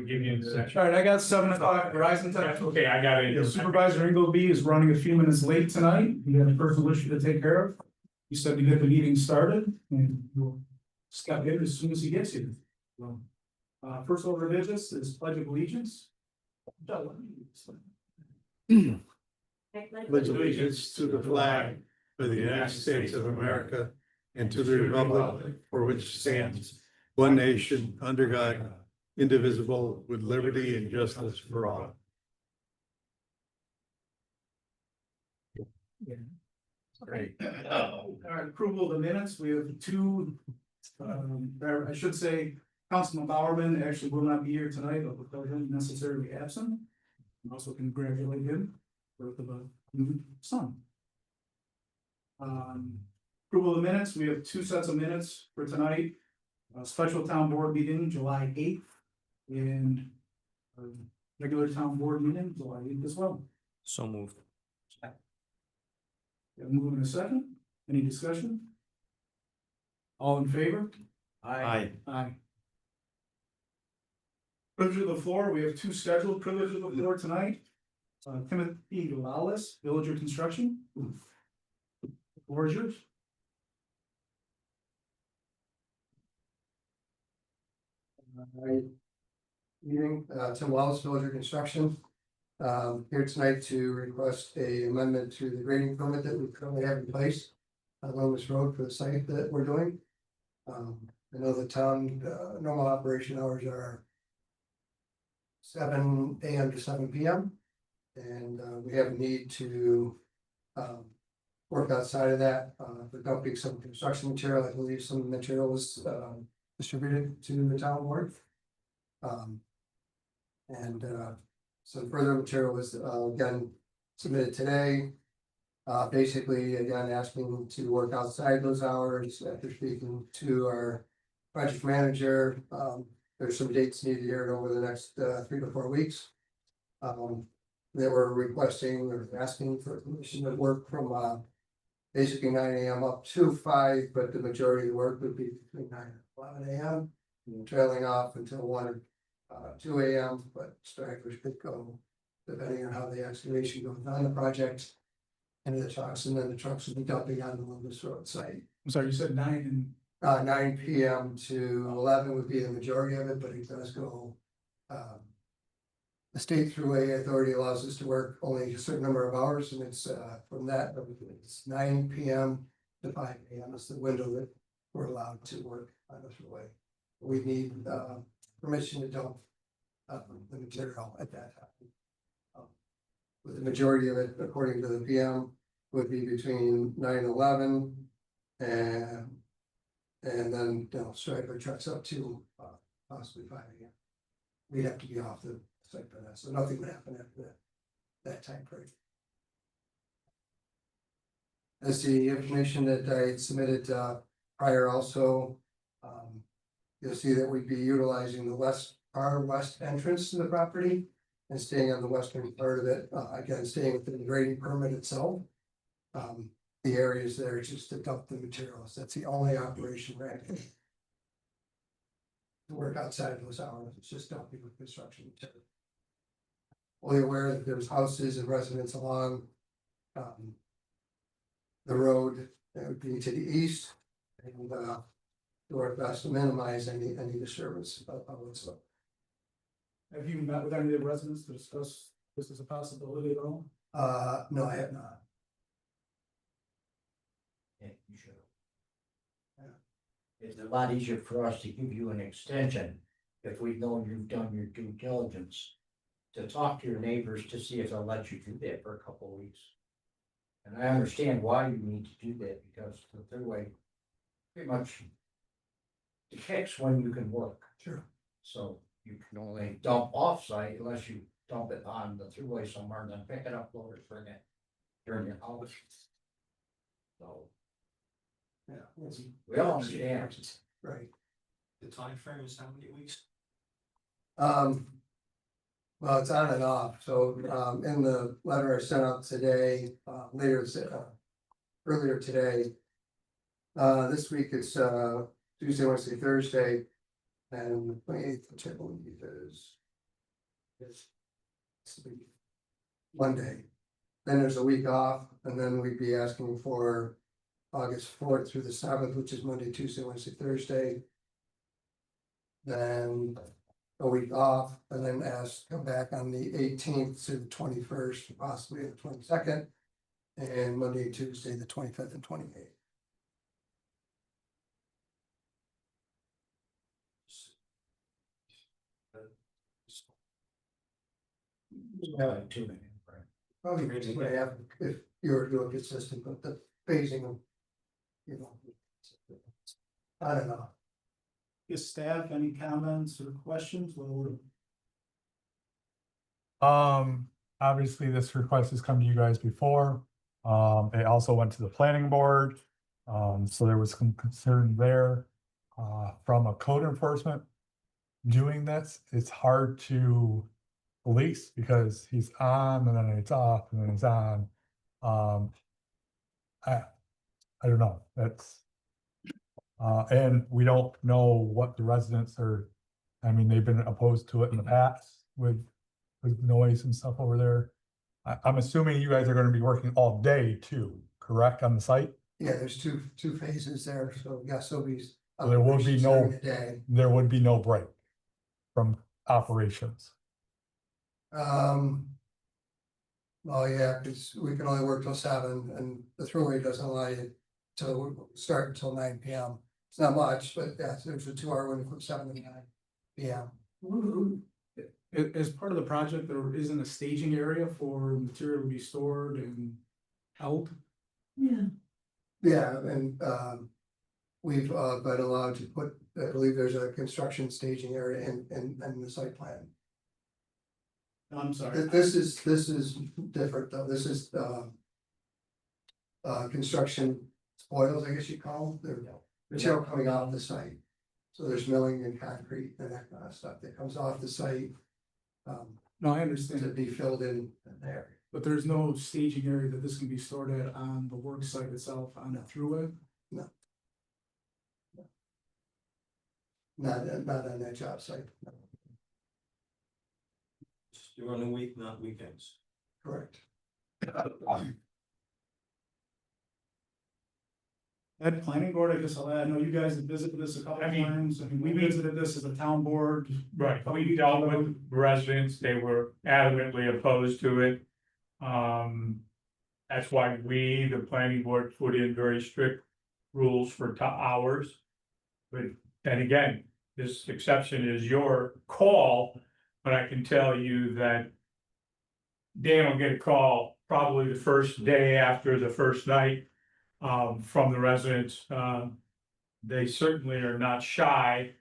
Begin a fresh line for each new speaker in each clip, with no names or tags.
give you an extension.
All right, I got 7 o'clock Verizon time.
Okay, I got it.
Supervisor Ingleby is running a few minutes late tonight. He had a personal issue to take care of. He said to get the meeting started and we'll step in as soon as he gets here. So, first order of business is pledge of allegiance.
Pledge allegiance to the flag of the United States of America and to the republic for which it stands, one nation, under God, indivisible, with liberty and justice for all.
Great. All right, approval of the minutes. We have two, I should say, Councilman Bowerman actually will not be here tonight, but without him necessarily absent. Also congratulate him for the new son. Approval of the minutes. We have 2 sets of minutes for tonight. Special town board meeting, July 8th, and regular town board meeting, July 8th as well.
So moved.
Move in a second. Any discussion? All in favor?
Aye.
Aye. Privilege of the floor, we have 2 scheduled privilege of the floor tonight. Timothy Lawless, Villager Construction. The floor is yours.
Meeting, Tim Wallace, Villager Construction. Here tonight to request a amendment to the grading permit that we currently have in place along this road for the site that we're doing. I know the town, normal operation hours are 7 AM to 7 PM. And we have a need to work outside of that, for dumping some construction material. I believe some material was distributed to the town board. Some further material was again submitted today. Basically, again, asking to work outside those hours after speaking to our project manager. There's some dates needed here over the next 3 to 4 weeks. They were requesting or asking for permission to work from basically 9 AM up to 5, but the majority of the work would be between 9 and 11 AM. Trailing off until 1 or 2 AM, but stragglers could go depending on how the excavation goes on the project. Into the trucks, and then the trucks will be dumping on the Loomis Road site.
I'm sorry, you said 9 and
9 PM to 11 would be the majority of it, but it does go. The state thruway authority allows us to work only a certain number of hours, and it's from that, it's 9 PM to 5 AM is the window that we're allowed to work on the thruway. We need permission to dump the material at that time. With the majority of it, according to the PM, would be between 9 and 11, and then straggler trucks up to possibly 5 AM. We'd have to be off the site by that, so nothing would happen after that time period. As the information that I had submitted prior also, you'll see that we'd be utilizing the our west entrance to the property and staying on the western part of it, again, staying within the grading permit itself. The areas there just to dump the materials. That's the only operation we're having to work outside of those hours. It's just dumping with construction material. Fully aware that there's houses and residents along the road that would be to the east, and do our best to minimize any disturbance of whatsoever.
have you met with any of the residents to discuss this as a possibility at all?
No, I have not.
Yeah, you should. It's a lot easier for us to give you an extension if we've known you've done your due diligence. To talk to your neighbors to see if they'll let you do that for a couple of weeks. And I understand why you need to do that, because the thruway pretty much depicts when you can work.
Sure.
So you can only dump off-site unless you dump it on the thruway somewhere and then pick it up, load it, bring it during your hours. So
Yeah.
we all understand.
Right.
The time frame is how many weeks?
Well, it's on and off, so in the letter I sent out today, earlier today. This week it's Tuesday, Wednesday, Thursday, and the 28th, which I believe is Monday. Then there's a week off, and then we'd be asking for August 4th through the 7th, which is Monday, Tuesday, Wednesday, Thursday. Then a week off, and then come back on the 18th to the 21st, possibly the 22nd. And Monday, Tuesday, the 25th and 28th.
Too many, right?
Probably would have if you were doing consistent, but the phasing of, you know. I don't know.
Is staff, any comments or questions? Well,
Obviously, this request has come to you guys before. It also went to the planning board. So there was some concern there. From a code enforcement doing this, it's hard to police because he's on and then it's off and then it's on. I don't know, that's. And we don't know what the residents are, I mean, they've been opposed to it in the past with noise and stuff over there. I'm assuming you guys are gonna be working all day too, correct, on the site?
Yeah, there's two phases there, so yes, there'll be.
So there will be
operations
no-
during the day.
There would be no break from operations.
Well, yeah, because we can only work till 7 and the throughway doesn't allow you to start until 9 PM. It's not much, but yeah, there's a 2-hour window from 7 to 9 PM.
as part of the project, there isn't a staging area for material to be stored and held.
Yeah, and we've been allowed to put, I believe there's a construction staging area in the site plan.
I'm sorry.
This is different though, this is construction spoils, I guess you call them, they're material coming off the site. So there's milling and concrete and that kind of stuff that comes off the site.
No, I
To
understand,
be filled in there.
but there's no staging area that this can be stored at on the work site itself on the throughway.
Not on that job site, no,
During the week, not weekends.
correct.
At planning board, I guess I'll add, I know you guys have visited this a couple of
I mean,
times, I mean, we visited this as a town board.
Right, we dealt with residents, they were adamantly opposed to it. That's why we, the planning board, put in very strict rules for hours. But then again, this exception is your call, but I can tell you that Dan will get a call probably the first day after the first night from the residents. They certainly are not shy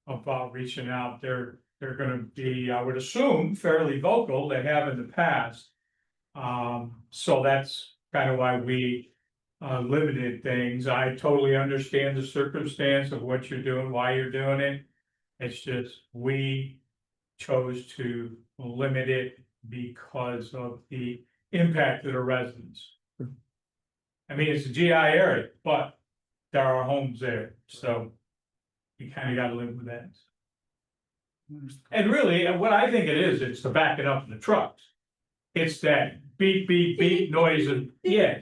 about reaching out. They're gonna be, I would assume, fairly vocal. They have in the past. So that's kind of why we limited things. I totally understand the circumstance of what you're doing, why you're doing it. It's just, we chose to limit it because of the impact to the residents. I mean, it's a GI area, but there are homes there, so you kind of gotta live with that. And really, what I think it is, it's the backing up in the trucks. It's that beep, beep, beep noise and, yeah.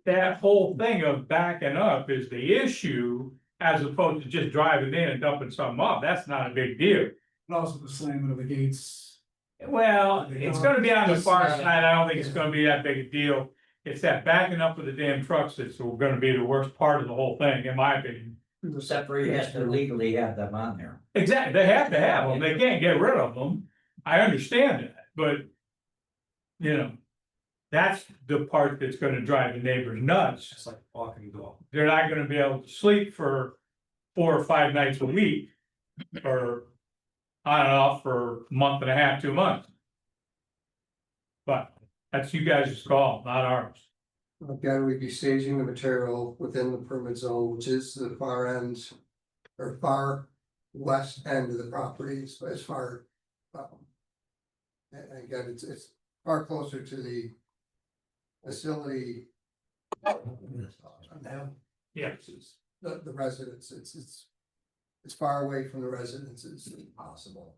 That whole thing of backing up is the issue, as opposed to just driving in and dumping something off. That's not a big deal.
And also the slamming of the gates.
Well, it's gonna be on the far
Just,
side. I don't think it's gonna be that big a deal. It's that backing up with the damn trucks that's gonna be the worst part of the whole thing, in my opinion.
Except for he has to legally have them on there.
Exactly, they have to have them, they can't get rid of them, I understand that, but. You know, that's the part that's gonna drive the neighbors nuts,
It's like walking dog.
they're not gonna be able to sleep for 4 or 5 nights a week. Or on and off for a month and a half, 2 months. But that's you guys' call, not ours.
Again, we'd be staging the material within the permit zone, which is the far end. Or far west end of the property, so as far. And again, it's far closer to the. Facility. Now.
Yeah.
versus The residents, it's far away from the residents as possible.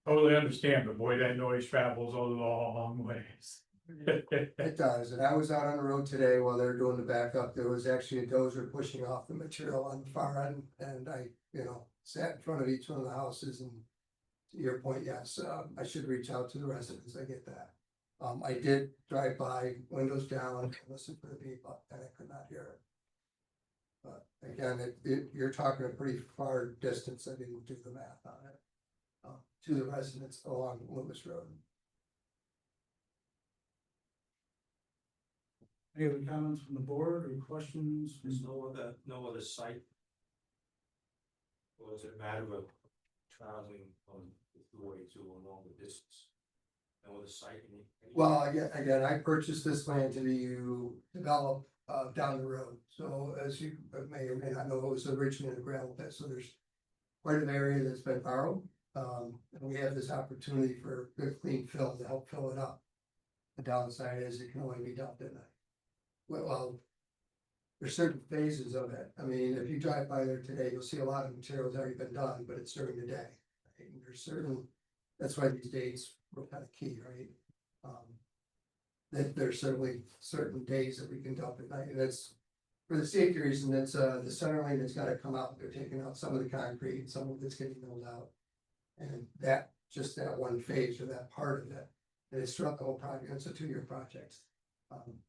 Totally understand, but boy, that noise travels a long ways.
It does, and I was out on the road today while they were doing the backup, there was actually a dozer pushing off the material on the far end, and I, sat in front of each one of the houses, and to your point, yes, I should reach out to the residents, I get that. I did drive by, windows down, and listen for the beep, and I could not hear it. But again, you're talking a pretty far distance, I didn't do the math on it, to the residents along Lewis Road.
Any other comments from the board or questions?
There's no other site? Or does it matter of traveling on the way to a longer distance? No other site?
Well, again, I purchased this land to be developed down the road. So as you may or may not know, it was originally a gravel pit, so there's quite an area that's been borrowed. And we have this opportunity for good clean fill to help fill it up. The downside is it can only be dumped at night. Well, there's certain phases of it. I mean, if you drive by there today, you'll see a lot of material's already been done, but it's during the day. Right? And there's certain, that's why these dates were kind of key, right? That there's certainly certain days that we can dump at night, and that's for the safety reason. That's the center lane has got to come out. They're taking out some of the concrete, some of it's getting milled out, and that just that one phase or that part of it, and it's throughout the whole project. It's a 2-year project.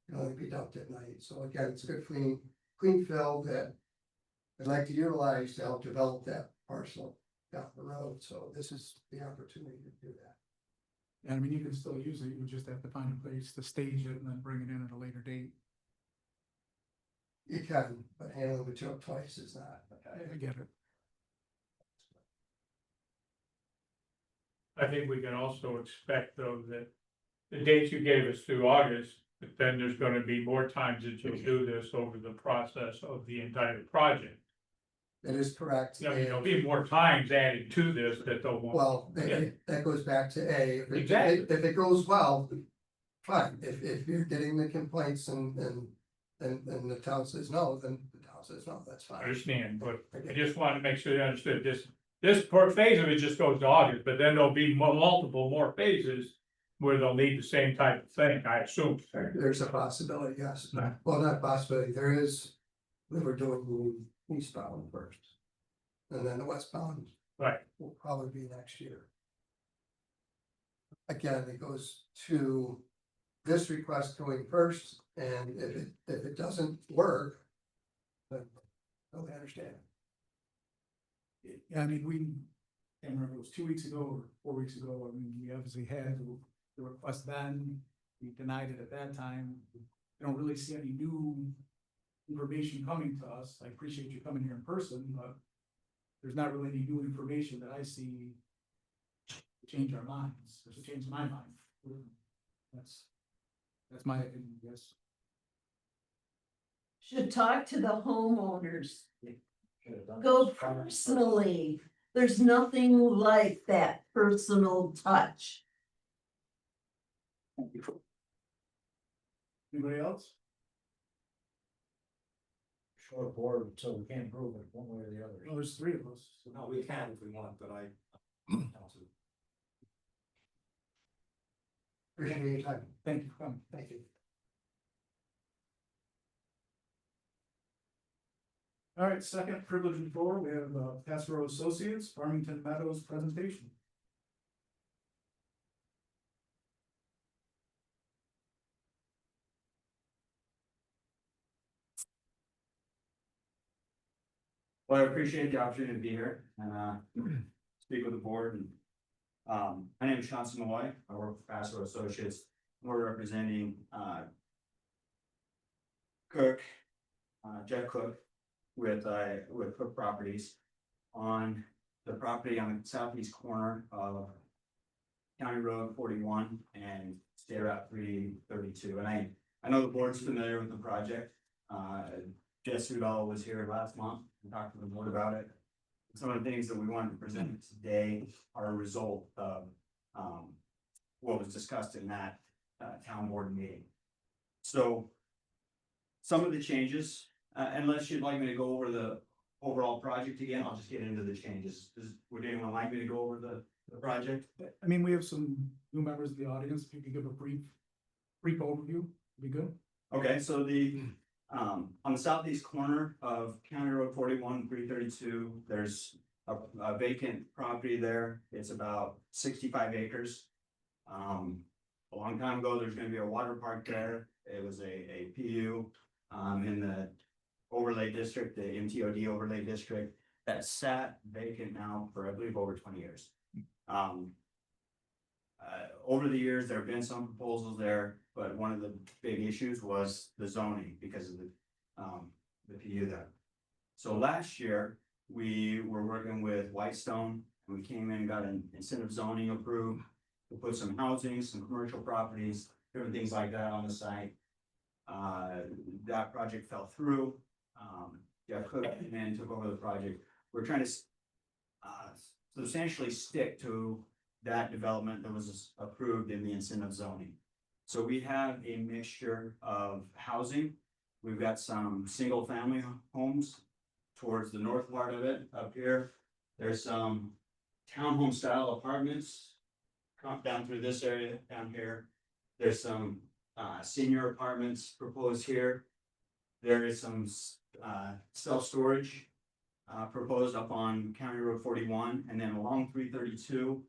Can only be dumped at night. So again, it's a good clean fill that I'd like to utilize to help develop that parcel down the road. So this is the opportunity to do that.
Yeah, I mean, you can still use it, you just have to find a place to stage it and then bring it in at a later date.
You can, but handling material twice is not.
I get it.
I think we can also expect though that the dates you gave us through August, but then there's gonna be more times that you'll do this over the process of the entire project.
That is correct.
I mean, there'll be more times added to this that they'll want.
Well, that goes back to A.
Exactly.
If it goes well, fine. If you're getting the complaints and the town says no, then the town says no, that's
I
fine.
understand, but I just wanted to make sure you understood this phase of it just goes to August, but then there'll be multiple more phases. Where they'll need the same type of thing, I assume.
There's a possibility, yes.
Right.
Well, not possibility, there is, we were doing the eastbound first. And then the westbound.
Right.
Will probably be next year. Again, it goes to this request going first, and if it doesn't work, then I understand.
Yeah, I mean, I can't remember, it was 2 weeks ago or 4 weeks ago, I mean, we obviously had the request then, we denied it at that time. I don't really see any new information coming to us. I appreciate you coming here in person, but there's not really any new information that I see to change our minds, or to change my mind. That's my opinion, yes.
Should talk to the homeowners,
Should've done
go
this.
personally. There's nothing like that personal touch.
Anybody else?
Short board, so we can't prove it one way or the other.
Well, there's 3 of us. So.
No, we can if we want, but I.
Appreciate your time,
Thank you for coming.
thank you.
All right, second privilege and floor, we have Passero Associates, Farmington Meadows presentation.
Well, I appreciate the opportunity to be here and speak with the board. And my name is Sean Simoy. I work for Passero Associates. We're representing Cook, Jeff Cook, with Cook Properties on the property on the southeast corner of County Road 41 and State Route 332. And I know the board's familiar with the project. Jess Udall was here last month and talked to the board about it. Some of the things that we wanted to present today are a result of what was discussed in that town board meeting. So some of the changes, unless you'd like me to go over the overall project again, I'll just get into the changes. Would anyone like me to go over the the project.
I mean, we have some new members of the audience, if you could give a brief overview, be good.
Okay, so on the southeast corner of County Road 41, 332, there's a vacant property there. It's about 65 acres. A long time ago, there's gonna be a water park there. It was a PU, in the overlay district, the MTOD overlay district, that sat vacant now for, I believe, over 20 years. Over the years, there have been some proposals there, but one of the big issues was the zoning because of the PU there. So last year, we were working with Whitestone, and we came in and got an incentive zoning approved to put some housing, some commercial properties, different things like that on the site. That project fell through. Jeff Cook came in, took over the project. We're trying to substantially stick to that development that was approved in the incentive zoning. So we have a mixture of housing. We've got some single family homes towards the north part of it up here. There's some townhome style apartments come down through this area down here. There's some senior apartments proposed here. There is some self-storage proposed up on County Road 41, and then along 332,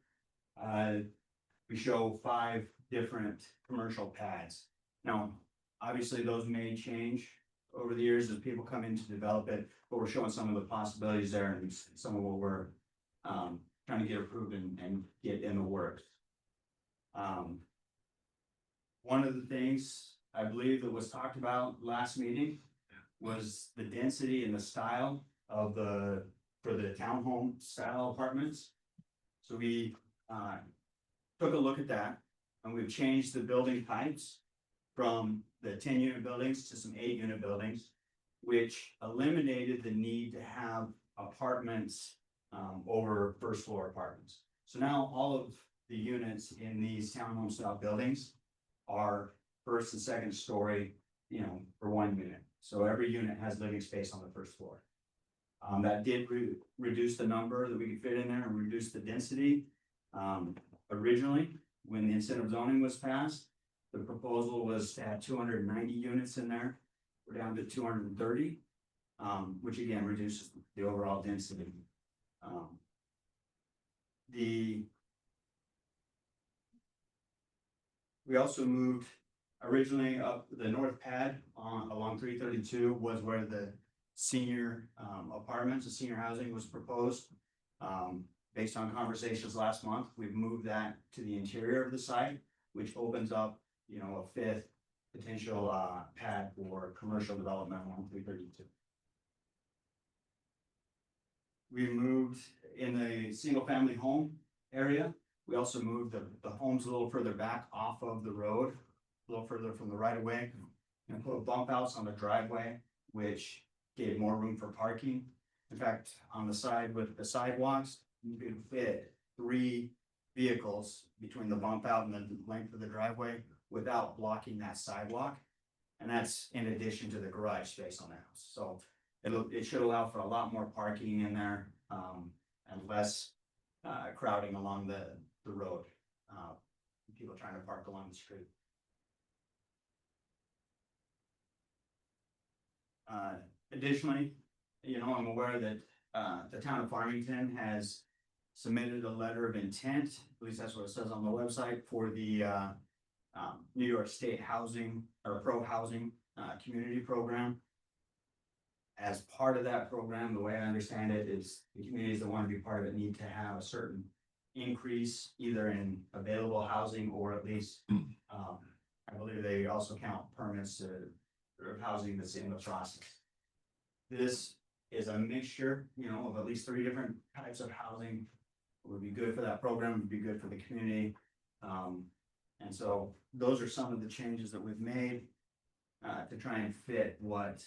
we show 5 different commercial pads. Now, obviously, those may change over the years as people come in to develop it, but we're showing some of the possibilities there and some of what we're trying to get approved and get in the works. One of the things I believe that was talked about last meeting was the density and the style of for the townhome style apartments. So we took a look at that, and we've changed the building types from the 10-unit buildings to some 8-unit buildings, which eliminated the need to have apartments over first floor apartments. So now all of the units in these townhome style buildings are first and second story, for 1 unit. So every unit has living space on the first floor. That did reduce the number that we could fit in there and reduce the density. Originally, when the incentive zoning was passed, the proposal was to have 290 units in there. We're down to 230, which again reduces the overall density. We also moved originally up the north pad along 332 was where the senior apartments, the senior housing was proposed. Based on conversations last month, we've moved that to the interior of the site, which opens up, a 5th potential pad for commercial development along 332. We moved in the single family home area. We also moved the homes a little further back off of the road, a little further from the right of way, and put bump outs on the driveway, which gave more room for parking. In fact, on the side with the sidewalks, you could fit 3 vehicles between the bump out and the length of the driveway without blocking that sidewalk. And that's in addition to the garage space on the house. So it should allow for a lot more parking in there, and less crowding along the road. People trying to park along the street. Additionally, I'm aware that the town of Farmington has submitted a letter of intent, at least that's what it says on the website, for the New York State Housing or Pro Housing Community Program. As part of that program, the way I understand it is the communities that want to be part of it need to have a certain increase either in available housing or at least, I believe they also count permits of housing that's in the process. This is a mixture, of at least 3 different types of housing. It would be good for that program, would be good for the community. And so those are some of the changes that we've made to try and fit what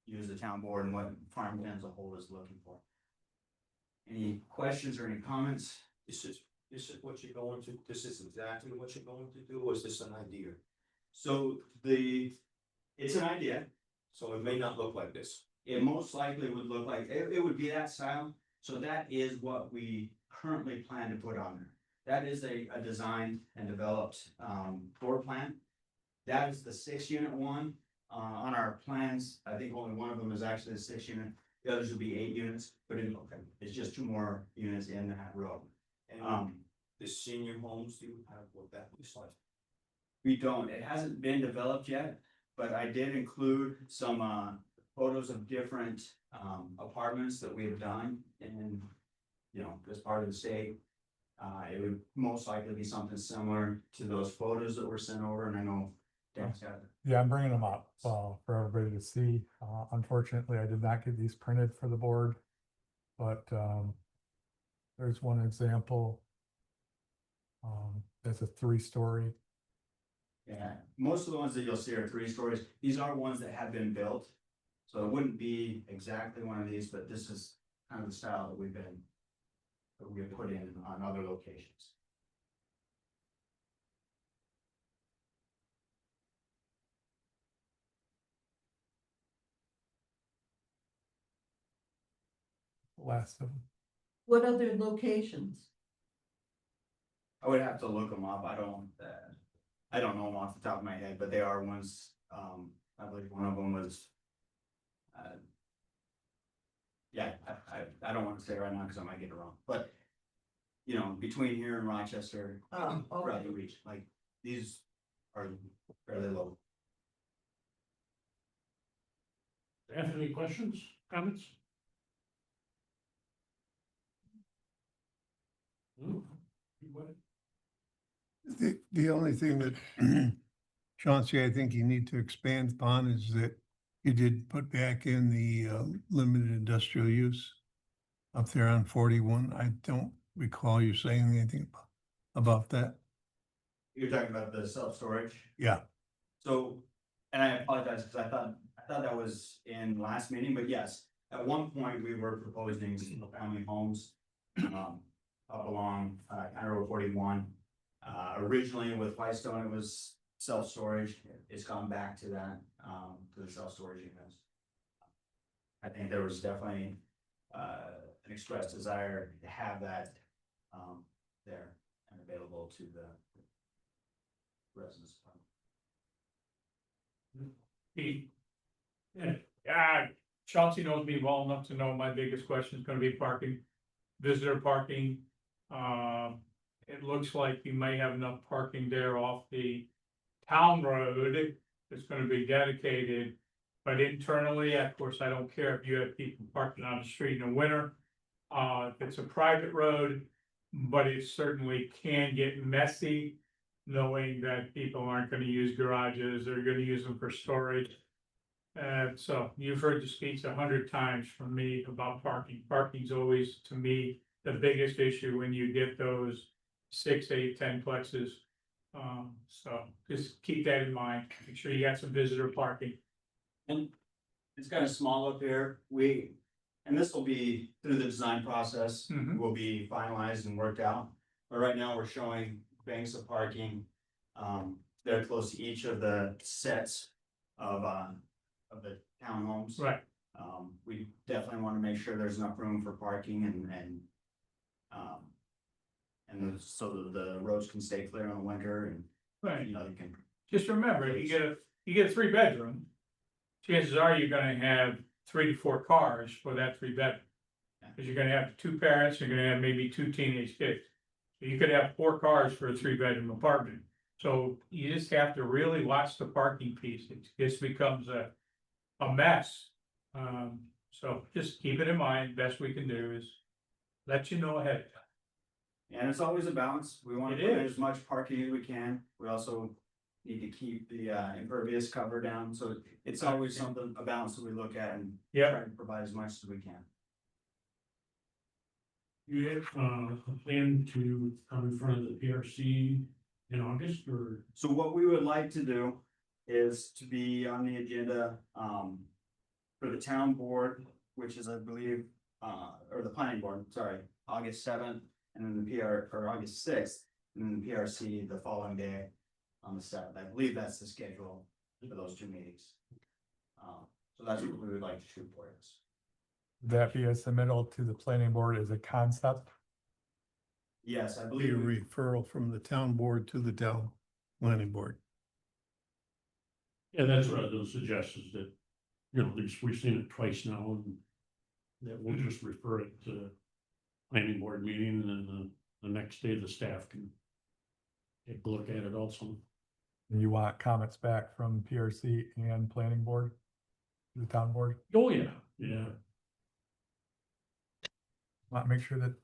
you as the town board and what Farmington as a whole is looking for. Any questions or any comments?
This is what you're going to, this is exactly what you're going to do, or is this an idea?
So it's an idea.
So it may not look like this.
It most likely would look like, it would be that style. So that is what we currently plan to put on there. That is a designed and developed, floor plan. That is the 6 unit one. On our plans, I think only one of them is actually the 6 unit. The others will be 8 units, but it's just 2 more units in that row.
And the senior homes, do you have what that looks like?
We don't, it hasn't been developed yet, but I did include some, photos of different, apartments that we have done and, you know, as part of the state. It would most likely be something similar to those photos that were sent over, and I know Dan's got it.
Yeah, I'm bringing them up, for everybody to see. Unfortunately, I did not get these printed for the board. But, there's one example. It's a 3-story.
Yeah, most of the ones that you'll see are 3 stories. These are ones that have been built. So it wouldn't be exactly one of these, but this is kind of the style that we have put in on other locations.
Last of them.
What other locations?
I would have to look them up. I don't know them off the top of my head, but they are ones, I believe one of them was. Yeah, I don't want to say it right now because I might get it wrong, but. You know, between here and Rochester,
Oh,
throughout
okay.
the reach, like, these are fairly low.
Any questions, comments?
The only thing that Chauncey, I think you need to expand upon is that you did put back in the limited industrial use up there on 41. I don't recall you saying anything about that.
You're talking about the self-storage?
Yeah,
So, and I apologize because I thought that was in last meeting, but yes, at one point we were proposing single family homes. Up along, County Road 41. Originally with Whitestone, it was self-storage. It's gone back to that, to the self-storage units. I think there was definitely, an expressed desire to have that, there and available to the residents.
Pete. Chauncey knows me well enough to know my biggest question is gonna be parking, visitor parking. It looks like you may have enough parking there off the town road. It's gonna be dedicated. But internally, of course, I don't care if you have people parking on the street in the winter. If it's a private road, but it certainly can get messy. Knowing that people aren't gonna use garages, they're gonna use them for storage. So you've heard the speech 100 times from me about parking. Parking's always, to me, the biggest issue when you get those 6, 8, 10 plexes. So just keep that in mind. Make sure you got some visitor parking.
And it's kind of small up here. And this will be through the design process,
Mhm.
will be finalized and worked out. But right now we're showing banks of parking. They're close to each of the sets of the townhomes.
Right.
We definitely want to make sure there's enough room for parking so that the roads can stay clear in the winter and,
Right.
you know, you can.
Just remember, you get a 3-bedroom. Chances are you're gonna have 3 to 4 cars for that 3-bedroom. Cause you're gonna have 2 parents, you're gonna have maybe 2 teenage kids. So you could have 4 cars for a 3-bedroom apartment. So you just have to really watch the parking piece. It just becomes a mess. So just keep it in mind. Best we can do is let you know ahead of time.
And it's always a balance. We want
It
to put in
is.
as much parking as we can. We also need to keep the impervious cover down. So it's always something, a balance that we look at and
Yeah.
try to provide as much as we can.
You have a plan to come in front of the PRC in August or?
So what we would like to do is to be on the agenda for the town board, which is, I believe, or the planning board, sorry, August 7th, and then the or August 6th, and then the PRC the following day on the 7th. I believe that's the schedule for those 2 meetings. So that's what we would like to shoot for.
That be a submittal to the planning board as a concept.
Yes, I
Be a
believe.
referral from the town board to the town planning board.
Yeah, that's what I was gonna suggest is that, you know, at least we've seen it twice now and that we'll just refer it to planning board meeting and then the next day the staff can take a look at it also.
And you want comments back from PRC and planning board, the town board?
Oh, yeah, yeah.
Want to make sure that,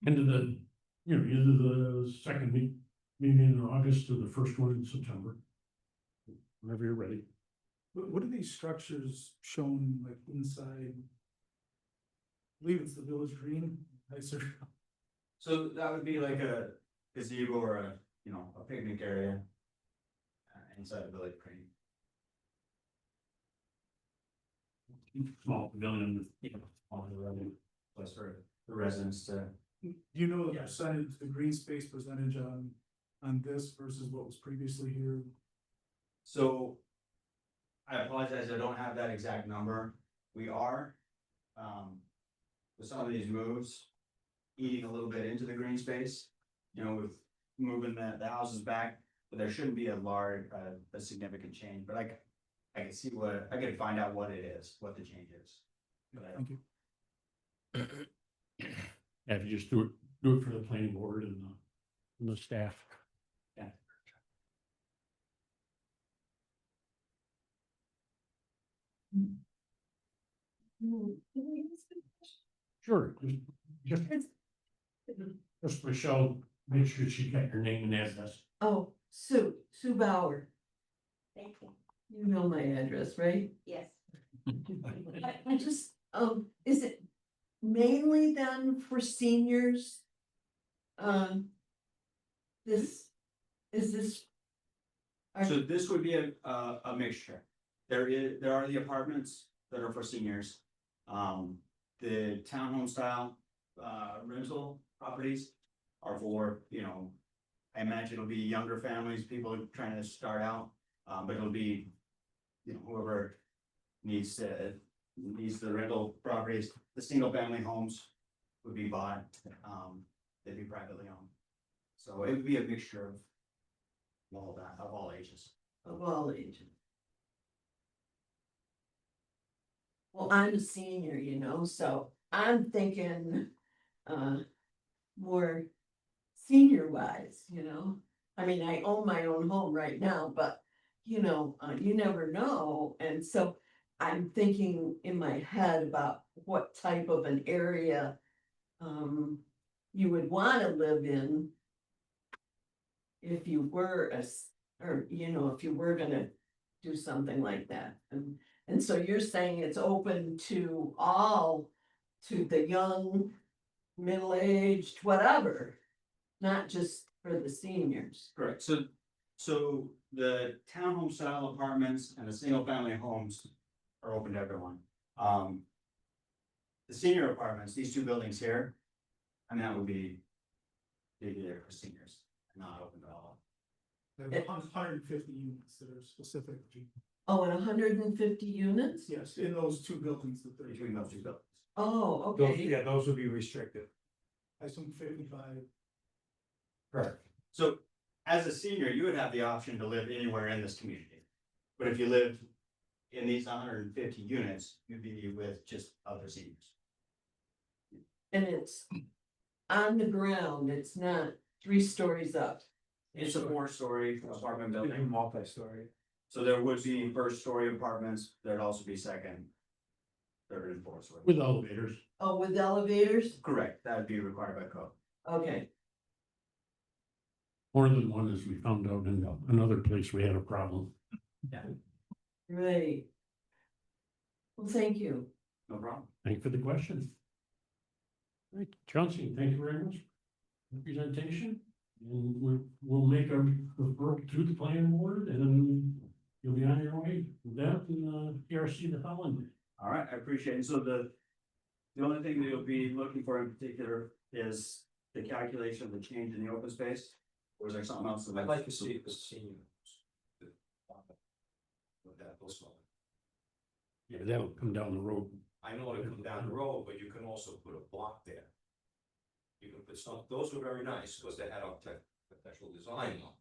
Into the, you know, either the second meeting in August or the first one in September. Whenever you're ready.
What are these structures shown like inside? I believe it's the village green, nicer.
So that would be like a gazebo or a, you know, a picnic area. Inside the village green.
Small pavilion.
On the revenue, place for the residents to.
Do you know the percentage, the green space percentage on this versus what was previously here?
So. I apologize, I don't have that exact number. We are. With some of these moves. Eating a little bit into the green space, you know, with moving the houses back, but there shouldn't be a large, a significant change, but I can see what, I can find out what it is, what the change is. But I don't-
Thank you.
Yeah, if you just do it for the planning board and the staff. Sure, just Michelle, make sure she got your name and address.
Oh, Sue Bauer. Thank you. You know my address, right? Yes. I just, is it mainly then for seniors? This, is this?
So this would be a mixture. There are the apartments that are for seniors. The townhome style, rental properties are for, you know. I imagine it'll be younger families, people trying to start out, but it'll be, you know, whoever needs the rental properties. The single family homes would be bought, they'd be privately owned. So it would be a mixture of all that, of all ages.
Of all ages. Well, I'm a senior, you know, so I'm thinking, more senior wise, you know. I mean, I own my own home right now, but, you know, you never know, and so I'm thinking in my head about what type of an area, you would wanna live in if you were or, you know, if you were gonna do something like that. And so you're saying it's open to all, to the young, middle-aged, whatever, not just for the seniors.
Correct, so the townhome style apartments and the single family homes are open to everyone. The senior apartments, these two buildings here, I mean, that would be there for seniors, not open to all.
There's 150 units that are specific.
Oh, and 150 units?
Yes, in those two buildings that they're.
Between those two buildings.
Oh,
Those,
okay.
yeah, those would be restricted.
I assume 55.
Correct. So as a senior, you would have the option to live anywhere in this community. But if you lived in these 150 units, you'd be with just other seniors.
And it's on the ground, it's not 3 stories up.
It's a 4-story apartment building.
Multi-story.
So there would be 1st-story apartments, there'd also be 2nd, 3rd and 4th story.
With elevators.
Oh, with elevators?
Correct, that would be required by code.
Okay,
More than one, as we found out in another place, we had a problem.
great. Well, thank you.
No problem.
Thank you for the question. All right, Chauncey, thank you very much. for the Presentation, and we'll make a referral to the planning board, and then you'll be on your way with that and PRC the following day.
All right, I appreciate it. So the only thing that you'll be looking for in particular is the calculation of the change in the open space? Or is there something else? that-
I'd like to see the senior. With that, those one.
Yeah, that'll come down the road.
I know it'll come down the road, but you can also put a block there. You can put some, those were very nice, because they had architectural design on.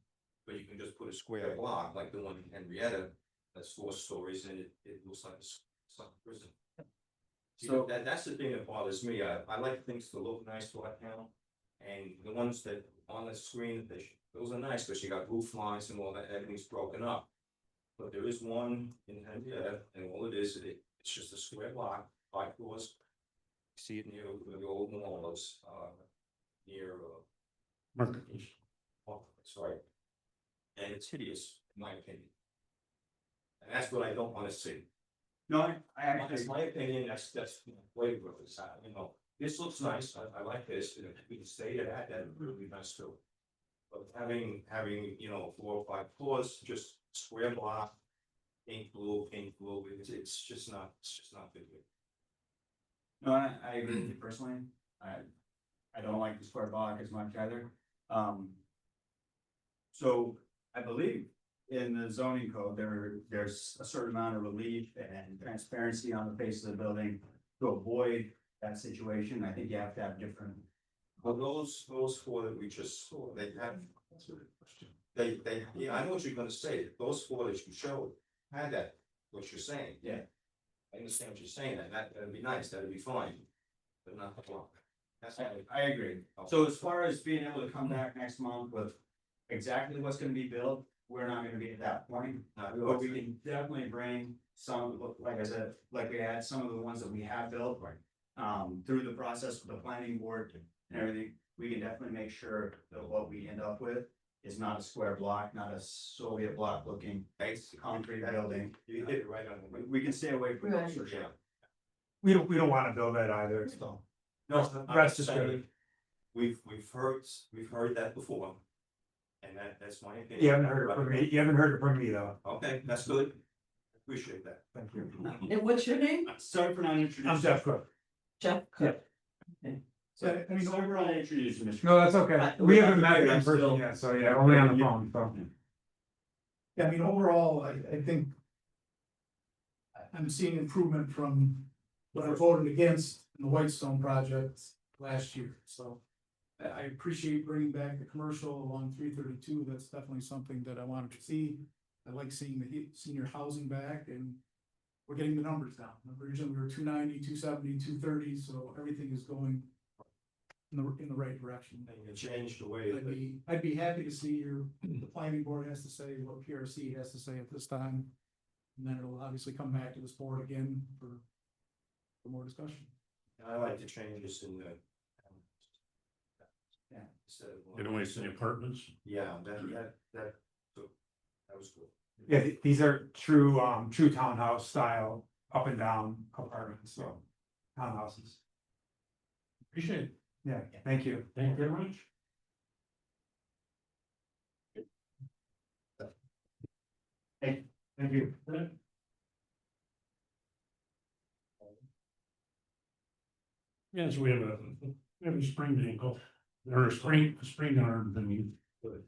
But you can just put a square block like the one in Henrietta, that's 4 stories, and it looks like it's like a prison. So that's the thing that bothers me. I like things to look nice right now. And the ones that on the screen, those are nice, because you got roof lines and all that, everything's broken up. But there is one in Henrietta, and all it is, it's just a square block, 5 floors. See it near the old malls, near,
Marketplace.
that's right. And it's hideous, in my opinion. And that's what I don't wanna see.
No, I
That's
actually,
my opinion, that's way over the side, you know, this looks nice, I like this, and if we can stay at that would be nice too. But having, you know, 4 or 5 floors, just square block, pink blue, it's just not good.
no, I agree with you personally. I don't like the square block as much either. So I believe in the zoning code, there's a certain amount of relief and transparency on the face of the building to avoid that situation. I think you have to have different.
Well, those 4 that we just saw, they have. Yeah, I know what you're gonna say, those 4 that you showed had that, what you're saying.
Yeah.
I understand what you're saying, that'd be nice, that'd be fine, but not the block. That's all.
I agree. So as far as being able to come back next month with exactly what's gonna be built, we're not gonna be at that point. But we can definitely bring some, like I said, like we had some of the ones that we have built. Through the process with the planning board and everything, we can definitely make sure that what we end up with is not a square block, not a Soviet block looking concrete building.
You hit it right on the.
We can stay away from those for
Yeah.
sure.
We don't wanna build that either, so.
No,
Rest assured.
We've heard that before. And that's my opinion.
You haven't heard it from me though.
Okay, that's good. Appreciate that.
Thank you.
And what's your name?
Sorry for not introducing.
I'm Jeff Cook.
Jeff Cook.
So, I mean, sorry for not introducing Mr.
No, that's okay. We haven't met in person yet, so yeah, only on the phone, so.
Yeah, I mean, overall, I think. I'm seeing improvement from what I voted against in the Whitestone project last year, so. I appreciate bringing back the commercial along 332, that's definitely something that I wanted to see. I like seeing the senior housing back, and we're getting the numbers down. Originally, we were 290, 270, 230, so everything is going in the right direction.
And you change the way.
I'd be happy to see the planning board has to say, what PRC has to say at this time. And then it'll obviously come back to this board again for more discussion.
I like the changes in the.
Yeah.
Instead of.
Get away from the apartments.
Yeah, that was good.
Yeah, these are true townhouse style, up and down apartments, so townhouses.
Appreciate it.
Yeah, thank you.
Thank you very much.
Thank you.
Yes, we have a spring ankle, or a spring arm thing. But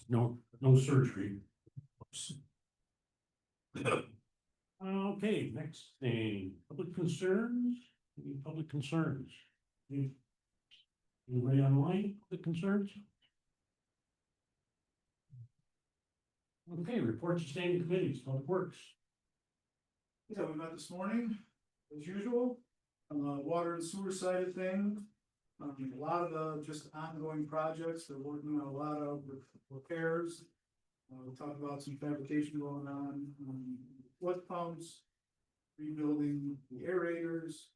no surgery. Okay, next thing, public concerns, any public concerns? Anybody online, public concerns? Okay, reports to standing committees, public works.
Yeah, we met this morning, as usual, on the water and sewer side of things. A lot of the just ongoing projects, they're working on a lot of repairs. We talked about some fabrication going on, flood pumps, rebuilding the aerators.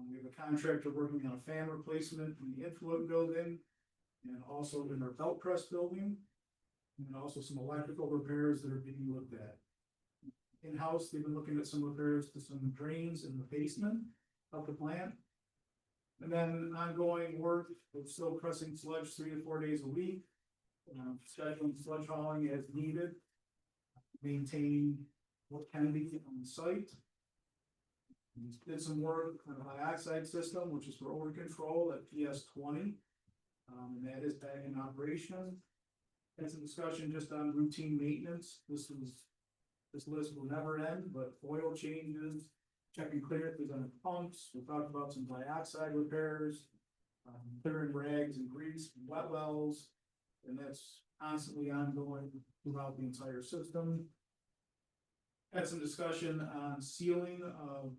We have a contractor working on a fan replacement in the influent building, and also in our belt press building. And also some electrical repairs that are being looked at. In-house, they've been looking at some repairs to some drains in the basement of the plant. And then ongoing work, we're still pressing sludge 3 to 4 days a week. Scheduling sludge hauling as needed. Maintaining what can be on site. We did some work on the dioxide system, which is for odor control at PS 20. And that is back in operation. Had some discussion just on routine maintenance. This list will never end, but oil changes, checking clear through the pumps. We talked about some dioxide repairs. clearing rags and grease, from wet wells, and that's constantly ongoing throughout the entire system. Had some discussion on sealing of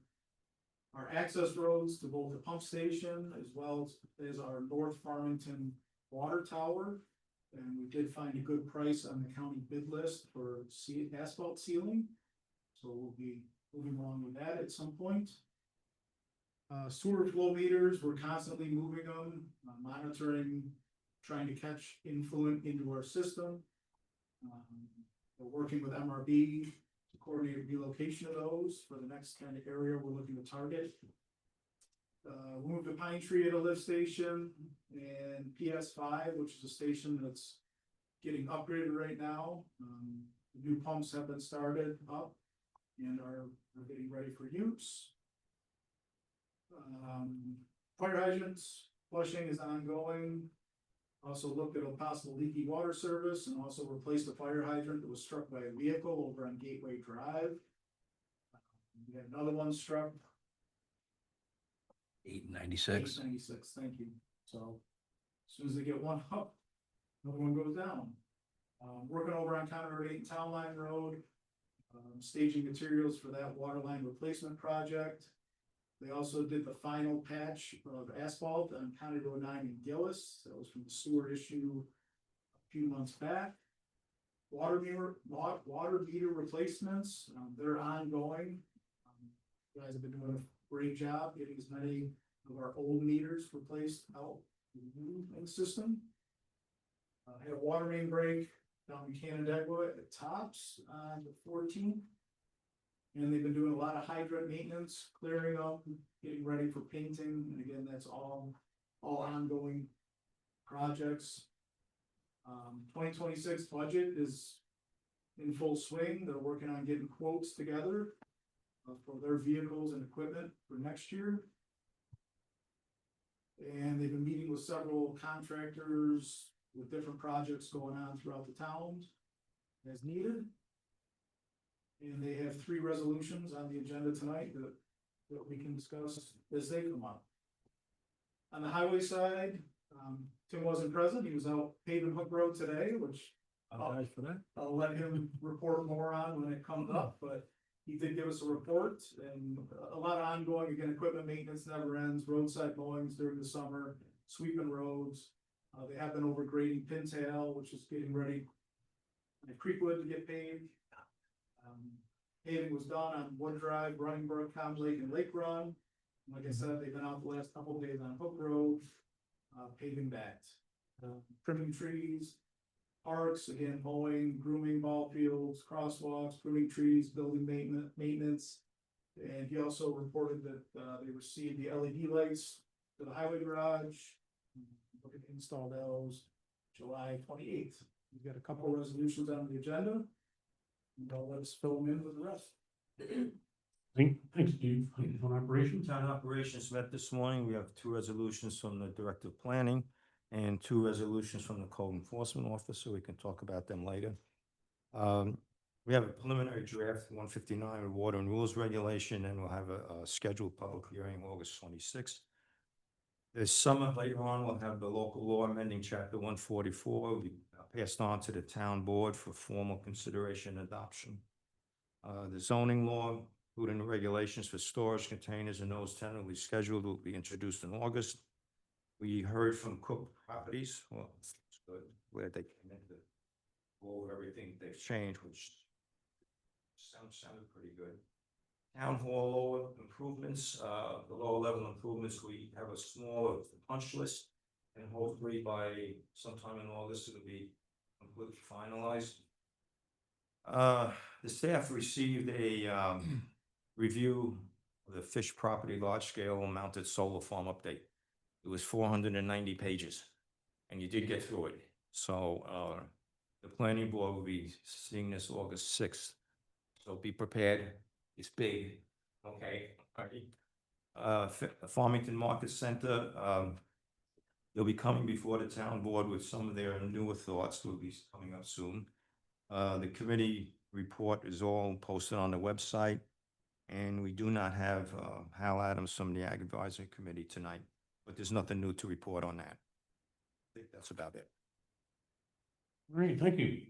our access roads to both the pump station as well as our North Farmington water tower. And we did find a good price on the county bid list for asphalt sealing. So we'll be moving along with that at some point. Sewer flow meters, we're constantly moving them, monitoring, trying to catch influent into our system. We're working with MRB to coordinate relocation of those for the next kind of area we're looking to target. We moved a pine tree at a lift station and PS5, which is a station that's getting upgraded right now. The new pumps have been started up and are getting ready for use. Fire hydrants flushing is ongoing. Also looked at a possible leaky water service and also replaced a fire hydrant that was struck by a vehicle over on Gateway Drive. We had another one struck.
896.
896, thank you. So as soon as they get one up, another one goes down. Working over on County Road 8 and Town Line Road, staging materials for that water line replacement project. They also did the final patch of asphalt on County Road 9 in Gillis. That was from the sewer issue a few months back. Water meter replacements, they're ongoing. You guys have been doing a great job getting as many of our old meters replaced out in the system. Had a water main break down in Canandaigua at the Tops on the 14th. And they've been doing a lot of hydrant maintenance, clearing up, getting ready for painting, and again, that's all ongoing projects. 2026 budget is in full swing. They're working on getting quotes together for their vehicles and equipment for next year. And they've been meeting with several contractors with different projects going on throughout the towns as needed. And they have 3 resolutions on the agenda tonight that we can discuss as they come up. On the highway side, Tim wasn't present. He was out paving Hook Road today, which
For that.
I'll let him report more on when it comes up, but he did give us a report and a lot of ongoing, again, equipment maintenance never ends, roadside mowings during the summer, sweeping roads. They have been overgrading Pintail, which is getting ready at Creekwood to get paved. Paving was done on Wood Drive, Running Brook, Cobb Lake, and Lake Run. Like I said, they've been out the last couple of days on Hook Road, paving that. Trimming trees, parks, again, mowing, grooming ball fields, crosswalks, pruning trees, building maintenance. And he also reported that, they received the LED lights for the highway garage. Looking to install those July 28th. We've got a couple of resolutions on the agenda. And I'll let us fill them in with the rest.
Thanks, Steve, on operations.
Town operations met this morning. We have 2 resolutions from the Director of Planning and 2 resolutions from the Code Enforcement Officer. We can talk about them later. We have a preliminary draft 159 Water and Rules Regulation, and we'll have a scheduled public hearing August 26th. This summer, later on, we'll have the local law amending chapter 144, will be passed on to the town board for formal consideration and adoption. The zoning law, including the regulations for storage containers and those tentatively scheduled, will be introduced in August. We heard from Cook Properties, well, it's good, glad they came in to go over everything they've changed, which sounded pretty good. Town hall lower improvements, the lower level improvements, we have a smaller punch list. And hopefully by sometime in August, it'll be completely finalized. The staff received a review of the Fish Property Large Scale Mounted Solar Farm Update. It was 490 pages, and you did get through it. So the planning board will be seeing this August 6th. So be prepared. It's big. Okay. Farmington Market Center, they'll be coming before the town board with some of their newer thoughts that will be coming up soon. The committee report is all posted on the website, and we do not have Hal Adams from the Ag Advisory Committee tonight. But there's nothing new to report on that. I think that's about it.
All right, thank you.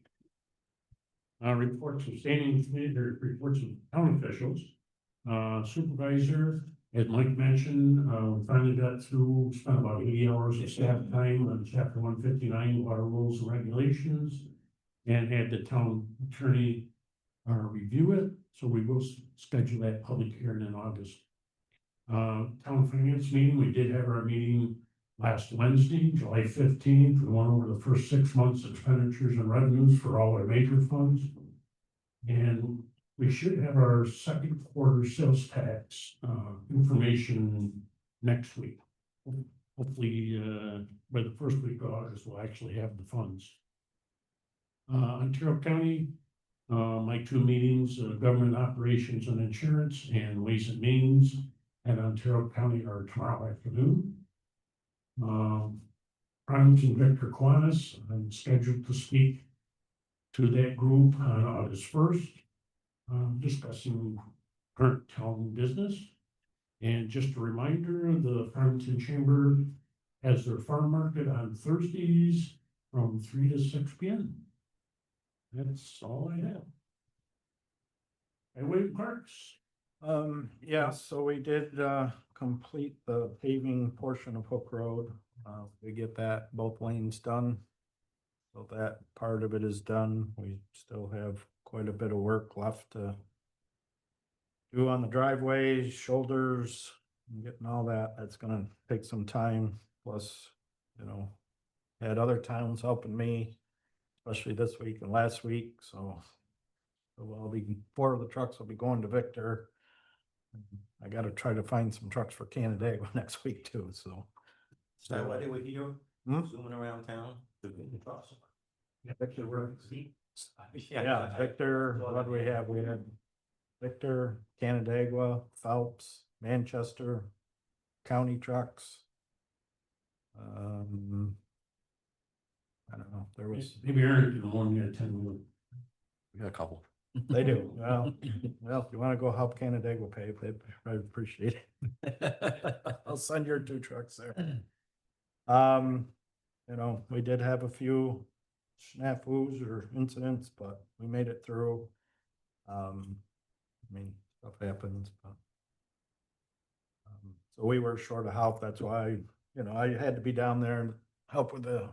Reports of standing committee, or reports of town officials. Supervisor, as Mike mentioned, finally got through, spent about 80 hours of staff time on chapter 159 water rules and regulations. And had the town attorney review it, so we will schedule that public hearing in August. Town finance meeting, we did have our meeting last Wednesday, July 15th. We went over the first 6 months expenditures and revenues for all our major funds. And we should have our second quarter sales tax information next week. Hopefully, by the first week of August, we'll actually have the funds. Ontario County, my 2 meetings, government operations and insurance and ways and means at Ontario County are tomorrow afternoon. Farmington Victor Quanis, I'm scheduled to speak to that group on August 1st, discussing current town business. And just a reminder, the Farmington Chamber has their farm market on Thursdays from 3 to 6 p.m. That's all I have. Highway parks.
Yeah, so we did, complete the paving portion of Hook Road. We get that, both lanes done. So that part of it is done. We still have quite a bit of work left to do on the driveways, shoulders, and getting all that. That's gonna take some time. Plus, you know, had other towns helping me, especially this week and last week, so I'll be, 4 of the trucks will be going to Victor. I gotta try to find some trucks for Canandaigua next week too, so.
Is that why they were here,
Hmm?
zooming around town? The trucks?
Victor, yeah, Victor, what do we have? We had Victor, Canandaigua, Phelps, Manchester, county trucks. I don't know, there was,
Maybe Aaron can warn you at 10.
we got a couple. They do, well, if you wanna go help Canandaigua pave, I appreciate it. I'll send your 2 trucks there. You know, we did have a few snafus or incidents, but we made it through. I mean, stuff happens, but. So we were short of help, that's why, you know, I had to be down there and help with the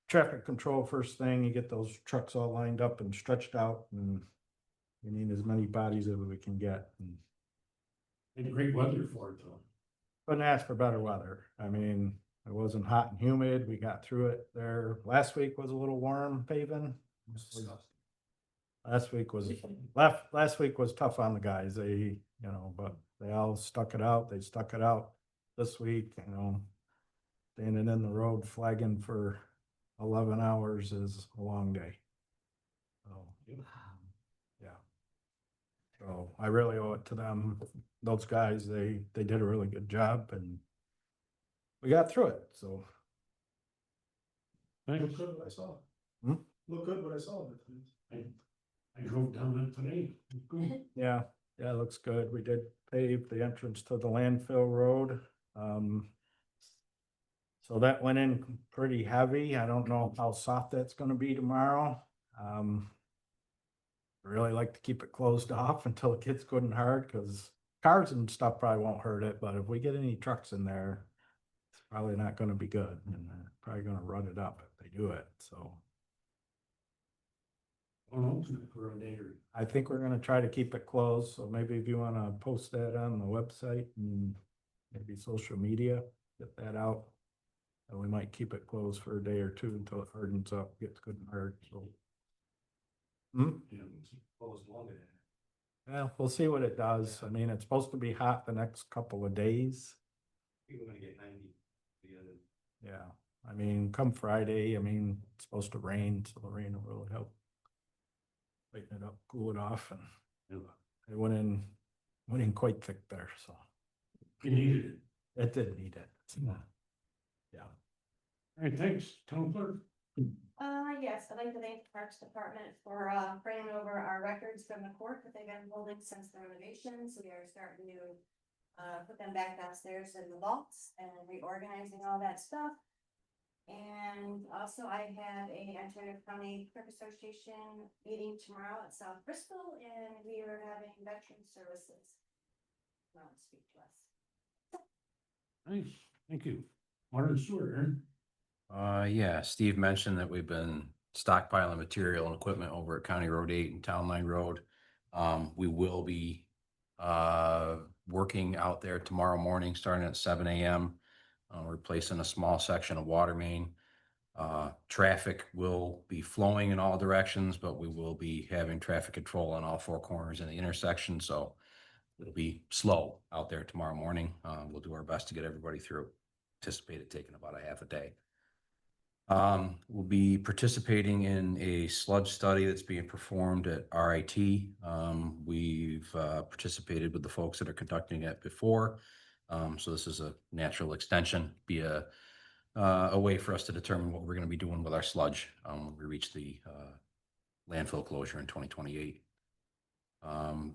traffic control first thing. You get those trucks all lined up and stretched out, and we need as many bodies as we can get.
And great weather for it though.
Couldn't ask for better weather. I mean, it wasn't hot and humid. We got through it there. Last week was a little warm paving. Last week was tough on the guys. They, you know, but they all stuck it out. They stuck it out this week, you know. Standing in the road flagging for 11 hours is a long day. So, yeah. So I really owe it to them. Those guys, they did a really good job, and we got through it, so.
Thanks.
Look good what I saw.
Hmm?
Look good what I saw. of it.
I drove down it today. It's good.
Yeah, it looks good. We did pave the entrance to the landfill road. So that went in pretty heavy. I don't know how soft that's gonna be tomorrow. Really like to keep it closed off until it gets good and hard, cause cars and stuff probably won't hurt it, but if we get any trucks in there, it's probably not gonna be good, and they're probably gonna run it up if they do it, so.
For a day or.
I think we're gonna try to keep it closed, so maybe if you wanna post that on the website and maybe social media, get that out. And we might keep it closed for a day or 2 until it hardens up, gets good and hard, so.
Closed longer than that.
Yeah, we'll see what it does. I mean, it's supposed to be hot the next couple of days.
People are gonna get 90 the other.
Yeah, I mean, come Friday, I mean, it's supposed to rain, so the rain will really help. Lighten it up, cool it off, and it went in quite thick there, so.
You needed it.
It did need it. Yeah.
All right, thanks. Town clerk.
Yes, I'd like to thank the Parks Department for bringing over our records from the court that they've been holding since the renovations. We are starting to put them back downstairs in the vaults and reorganizing all that stuff. And also I have a Ontario County Clerk Association meeting tomorrow at South Bristol, and we are having veteran services. Want to speak to us.
Nice, thank you. Water and sewer, Aaron?
Yeah, Steve mentioned that we've been stockpiling material and equipment over at County Road 8 and Town Line Road. We will be working out there tomorrow morning, starting at 7 a.m. Replacing a small section of water main. Traffic will be flowing in all directions, but we will be having traffic control on all four corners in the intersection, so it'll be slow out there tomorrow morning. We'll do our best to get everybody through. Anticipate it taking about a half a day. We'll be participating in a sludge study that's being performed at RIT. We've participated with the folks that are conducting it before. So this is a natural extension, be a way for us to determine what we're going to be doing with our sludge when we reach the landfill closure in 2028.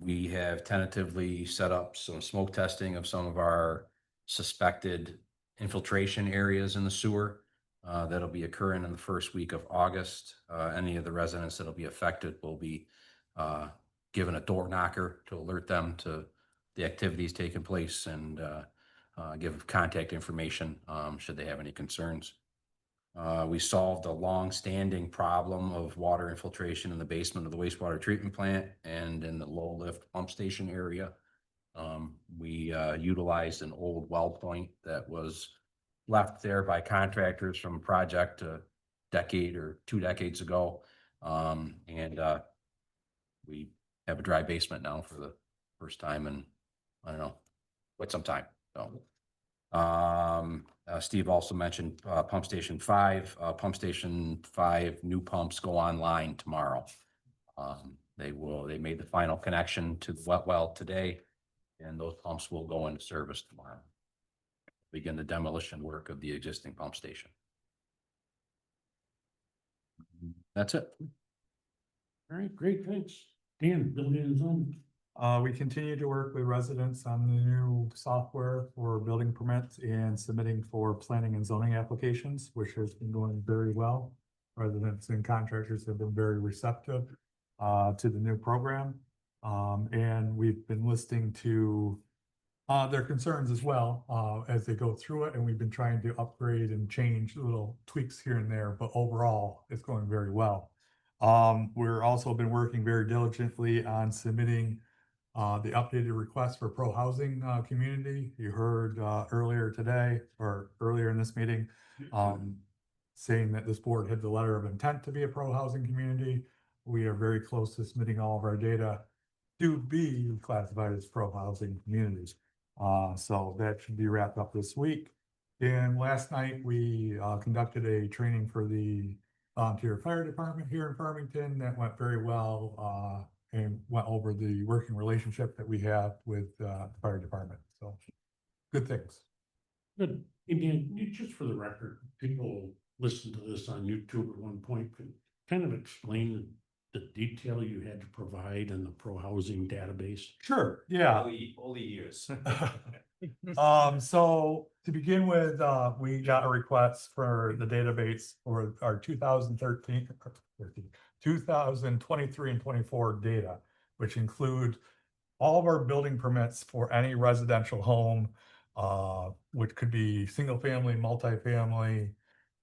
We have tentatively set up some smoke testing of some of our suspected infiltration areas in the sewer. That'll be occurring in the first week of August. Any of the residents that'll be affected will be given a door knocker to alert them to the activities taking place and give contact information should they have any concerns. We solved a long-standing problem of water infiltration in the basement of the wastewater treatment plant and in the low lift pump station area. We utilized an old well point that was left there by contractors from a project a decade or 2 decades ago. We have a dry basement now for the first time in, I don't know, quite some time. So, Steve also mentioned Pump Station 5. Pump Station 5 new pumps go online tomorrow. They made the final connection to the wet well today, and those pumps will go into service tomorrow. Begin the demolition work of the existing pump station. That's it.
All right, great, thanks. Dan, building and zoning.
We continue to work with residents on the new software for building permits and submitting for planning and zoning applications, which has been going very well. Residents and contractors have been very receptive to the new program. And we've been listening to their concerns as well as they go through it, and we've been trying to upgrade and change little tweaks here and there, but overall it's going very well. We're also been working very diligently on submitting the updated request for pro housing community. You heard earlier today or earlier in this meeting saying that this board had the letter of intent to be a pro housing community. We are very close to submitting all of our data to be classified as pro housing communities. So that should be wrapped up this week. And last night we conducted a training for the volunteer fire department here in Farmington that went very well and went over the working relationship that we have with the fire department. So good things.
Good. And Dan, just for the record, people listen to this on YouTube at one point, could kind of explain the detail you had to provide in the pro housing database?
Sure, yeah.
All the years.
So to begin with, we got a request for the database for our 2023 and 24 data, which include all of our building permits for any residential home, which could be single family, multifamily,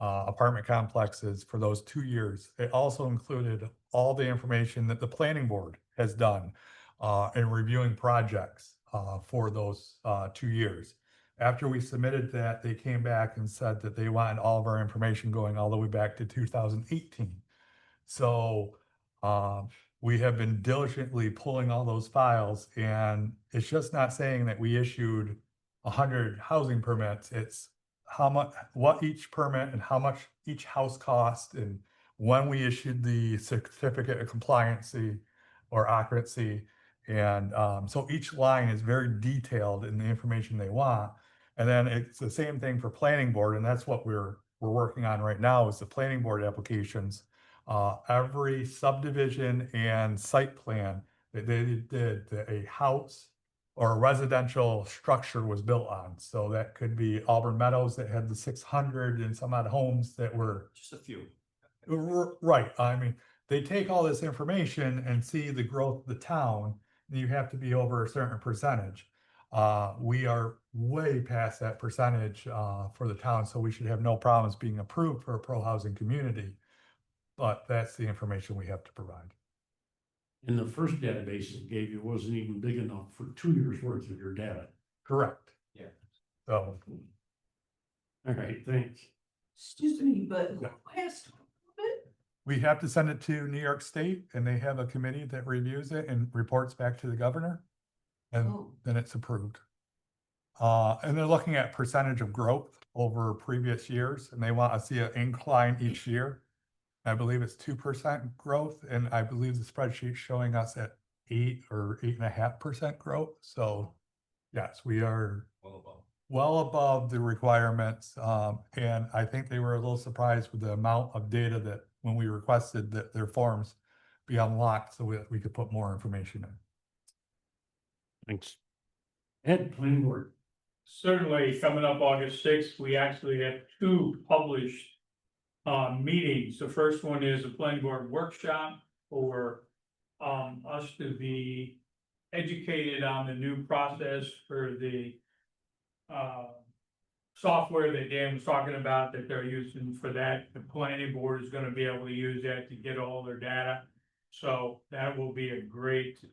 apartment complexes for those 2 years. It also included all the information that the planning board has done in reviewing projects for those 2 years. After we submitted that, they came back and said that they wanted all of our information going all the way back to 2018. So we have been diligently pulling all those files, and it's just not saying that we issued 100 housing permits. It's how much, what each permit and how much each house cost, and when we issued the certificate of compliancy or occupancy. And so each line is very detailed in the information they want. And then it's the same thing for planning board, and that's what we're working on right now is the planning board applications. Every subdivision and site plan that they did, a house, or a residential structure was built on. So that could be Auburn Meadows that had the 600 and some odd homes that were.
Just a few.
Right, I mean, they take all this information and see the growth of the town, and you have to be over a certain percentage. We are way past that percentage, for the town, so we should have no problems being approved for a pro-housing community. But that's the information we have to provide.
And the first database it gave you wasn't even big enough for 2 years worth of your data.
Correct.
Yeah.
So,
All right, thanks.
Excuse me, but who has to approve it?
we have to send it to New York State, and they have a committee that reviews it and reports back to the governor. And
Oh.
then it's approved. And they're looking at percentage of growth over previous years, and they want to see an incline each year. I believe it's 2% growth, and I believe the spreadsheet's showing us at 8 or 8.5% growth. So yes, we are well above the requirements. And I think they were a little surprised with the amount of data that when we requested that their forms be unlocked so we could put more information in.
Thanks. Ed, planning board.
Certainly, coming up August 6th, we actually have 2 published meetings. The first one is a planning board workshop for us to be educated on the new process for the software that Dan was talking about that they're using for that. The planning board is gonna be able to use that to get all their data. So that will be a great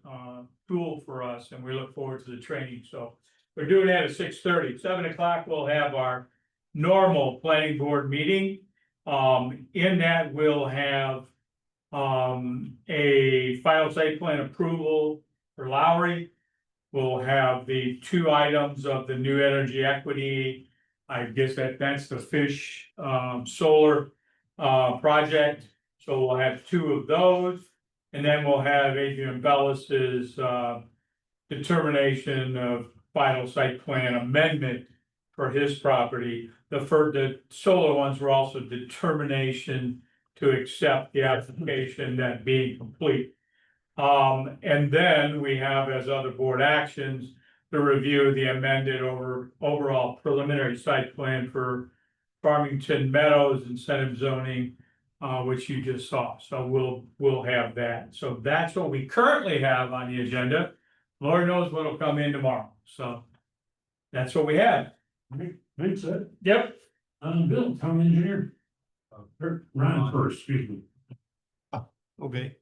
tool for us, and we look forward to the training. So we're doing that at 6:30. 7 o'clock, we'll have our normal planning board meeting. In that, we'll have a final site plan approval for Lowry. We'll have the 2 items of the new energy equity. I guess that's the fish solar project. So we'll have 2 of those. And then we'll have Adrian Bellis's determination of final site plan amendment for his property. The solar ones were also determination to accept the application that being complete. And then we have as other board actions, to review the amended overall preliminary site plan for Farmington Meadows incentive zoning, which you just saw. So we'll have that. So that's what we currently have on the agenda. Lord knows what'll come in tomorrow. So that's what we have.
Thanks, Ed.
Yep.
Bill, town engineer. Ron first, excuse me.
Okay.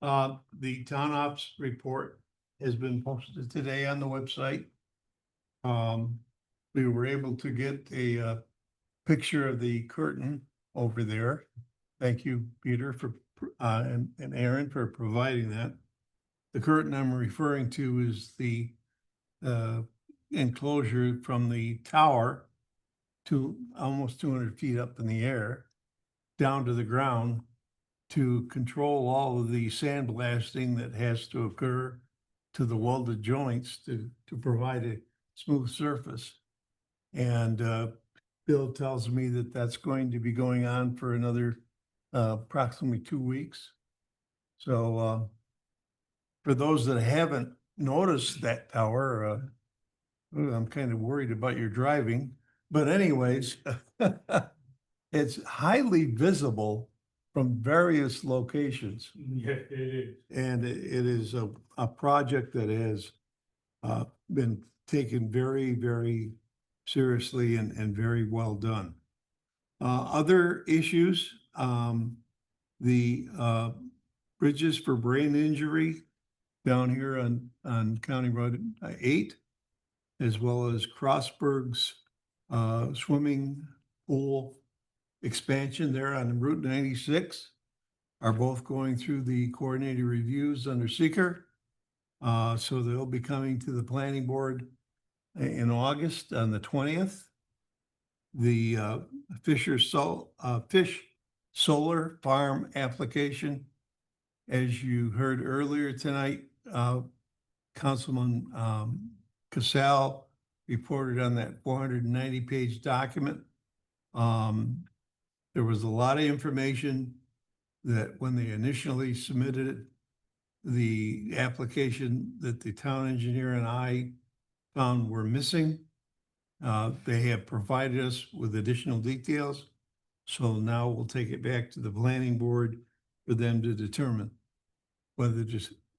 The town ops report has been posted today on the website. We were able to get a picture of the curtain over there. Thank you, Peter, for and Aaron for providing that. The curtain I'm referring to is the enclosure from the tower to almost 200 feet up in the air, down to the ground, to control all of the sandblasting that has to occur to the welded joints to provide a smooth surface. And Bill tells me that that's going to be going on for another approximately 2 weeks. So for those that haven't noticed that tower, I'm kind of worried about your driving, but anyways, it's highly visible from various locations.
Yeah, it is.
And it is a project that has been taken very, very seriously and very well done. Other issues, the bridges for brain injury down here on County Road 8, as well as Crossburg's swimming pool expansion there on Route 96 are both going through the coordinated reviews under seeker. So they'll be coming to the planning board in August on the 20th. The fish solar farm application, as you heard earlier tonight, Councilman Casal reported on that 490-page document. There was a lot of information that when they initially submitted it, the application that the town engineer and I found were missing. They have provided us with additional details. So now we'll take it back to the planning board for them to determine whether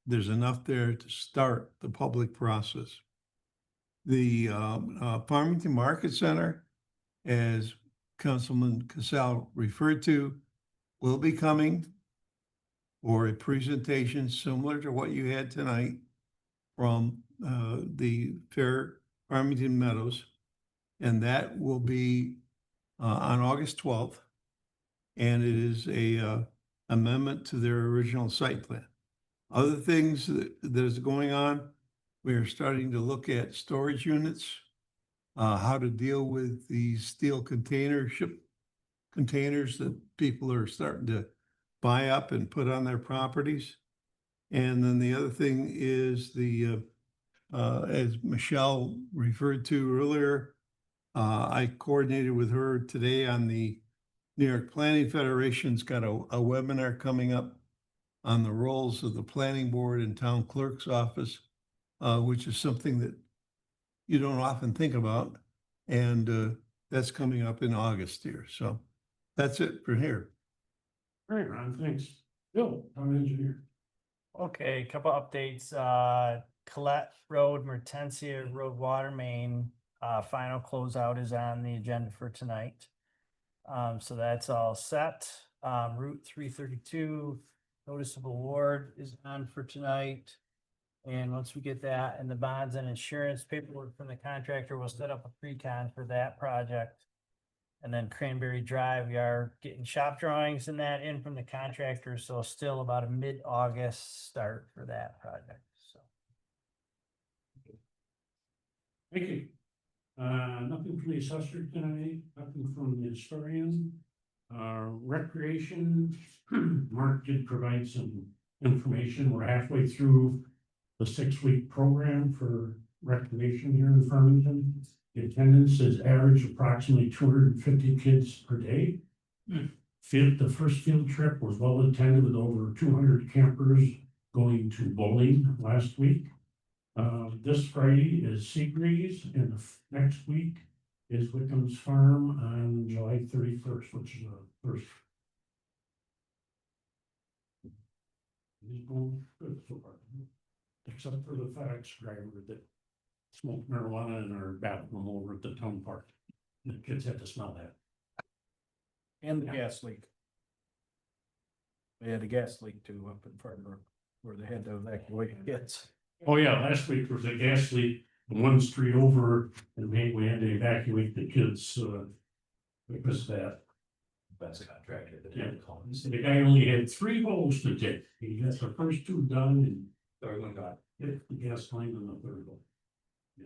there's enough there to start the public process. The Farmington Market Center, as Councilman Casal referred to, will be coming for a presentation similar to what you had tonight from the Fair Farmington Meadows. And that will be on August 12th. And it is a amendment to their original site plan. Other things that is going on, we are starting to look at storage units, how to deal with these steel containers that people are starting to buy up and put on their properties. And then the other thing is as Michelle referred to earlier, I coordinated with her today on the New York Planning Federation's got a webinar coming up on the roles of the planning board and town clerk's office, which is something that you don't often think about. And that's coming up in August here. So that's it for here.
All right, Ron, thanks. Bill, town engineer.
Okay, a couple updates. Colette Road, Mertensia Road water main, final closeout is on the agenda for tonight. So that's all set. Route 332, notice of award is on for tonight. And once we get that and the bonds and insurance paperwork from the contractor, we'll set up a pre-con for that project. And then Cranberry Drive, we are getting shop drawings and that in from the contractor, so still about a mid-August start for that project, so.
Thank you. Nothing from the assessor tonight, nothing from the historian. Recreation, Mark did provide some information. We're halfway through the 6-week program for recreation here in Farmington. The attendance is average approximately 250 kids per day. The first field trip was well attended with over 200 campers going to bowling last week. This Friday is Seabreeze, and the next week is Wickham's Farm on July 31st, which is the first. He's going good so far, except for the FedEx driver that smoked marijuana in our bathroom over at the town park. The kids had to smell that.
And the gas leak. They had a gas leak too up in Fargo, where they had to evacuate kids.
Oh yeah, last week there was a gas leak, one street over, and we had to evacuate the kids, because of that.
That's a contractor that
Yeah.
had to call.
The guy only had 3 holes to dig. He got the first 2 done and
Third one got.
hit the gas line on the 3rd hole. Yeah.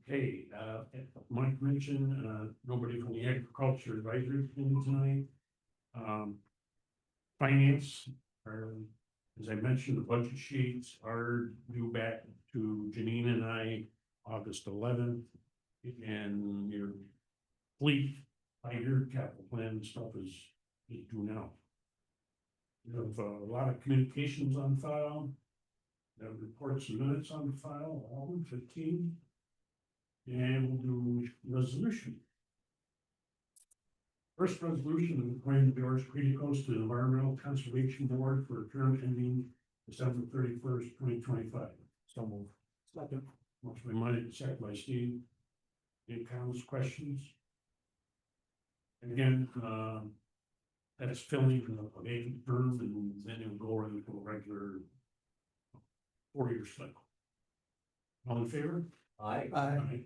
Okay, Mike mentioned, nobody from the agriculture advisory committee tonight. Finance, as I mentioned, the budget sheets are due back to Janine and I, August 11th. And your fleet, your capital plan stuff is due now. You have a lot of communications on file. You have reports and minutes on file, all 15. And we'll do resolution. First resolution, appointing George Creedicos to the Environmental Conservation Board for a term ending December 31st, 2025. So move. Second. Motion by Mike, second by Steve. Any comments, questions? And again, that's filling a vacant term, and then it'll go into a regular 4-year cycle. All in favor?
Aye.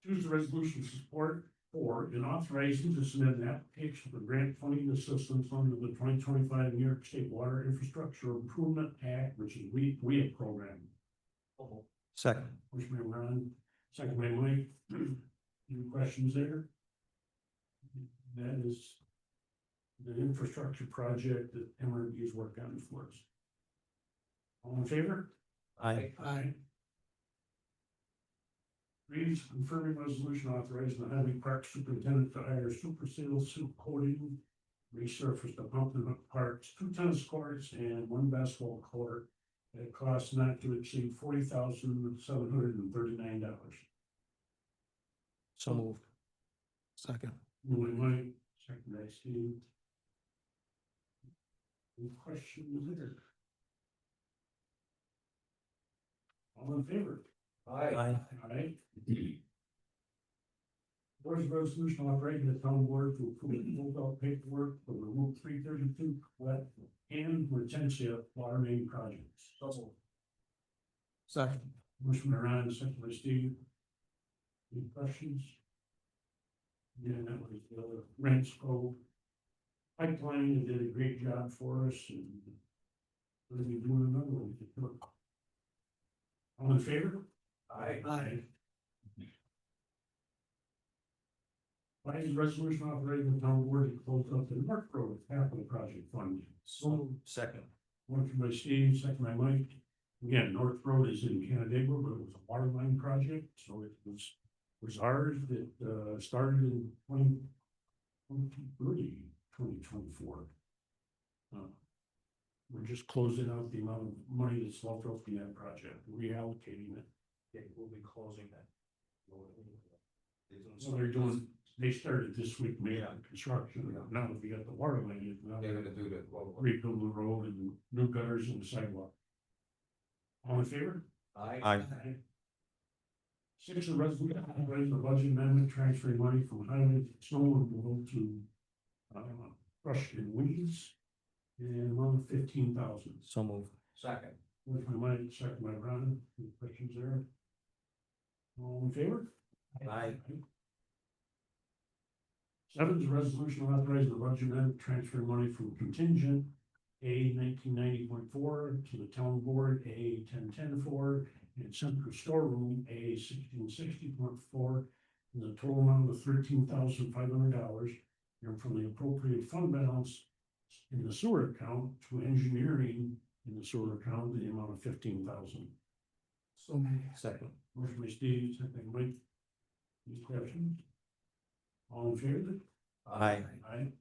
Choose the resolution to support for and authorizing to submit an application for grant funding assistance under the 2025 New York State Water Infrastructure Improvement Act, which is WIA program.
Second.
Motion by Ron, second by Mike. Any questions there? That is the infrastructure project that MRD is working on for us. All in favor?
Aye.
Aye. Reads confirming resolution authorizing the highway park superintendent to hire super seal suit coating resurface the Pumpkin Hook Parks, 2 tennis courts and 1 basketball court. At a cost not to exceed $40,739.
So moved. Second.
Moving Mike, second by Steve. Any questions there? All in favor?
Aye.
Aye. Board's resolution authorizing the town board to approve full out paperwork for the Route 332 wet and Retentia water main projects.
Second.
Motion by Ron, second by Steve. Any questions? Yeah, that was the Ranks Cove pipeline. They did a great job for us, and we're gonna be doing another one. All in favor?
Aye.
Aye. Why is resolution authorizing the town board to close up the North Road capital project fund?
So second.
Motion by Steve, second by Mike. Again, North Road is in Canandaigua, but it was a water line project, so it was ours that started in 2024. We're just closing out the amount of money that's left off in that project, reallocating it.
We'll be closing that.
So they started this week, made on construction. Now we got the water line, now
They're
they're
gonna do the.
rebuild the road and new gutters and the sidewalk. All in favor?
Aye.
Six, a resolution authorizing the budget amendment transferring money from highway snow removal to brush and weeds. And amount of 15,000.
So moved.
Second.
Motion by Mike, second by Ron. Any questions there? All in favor?
Aye.
Seven is a resolution authorizing the budget amendment transfer money from contingent A 1990.4 to the town board A 1010.4 and central storeroom A 1660.4 in the total amount of $13,500 and from the appropriate fund balance in the sewer account to engineering in the sewer account in the amount of 15,000.
So
Second. Motion by Steve, second by Mike. Any questions? All in favor?
Aye.
Aye.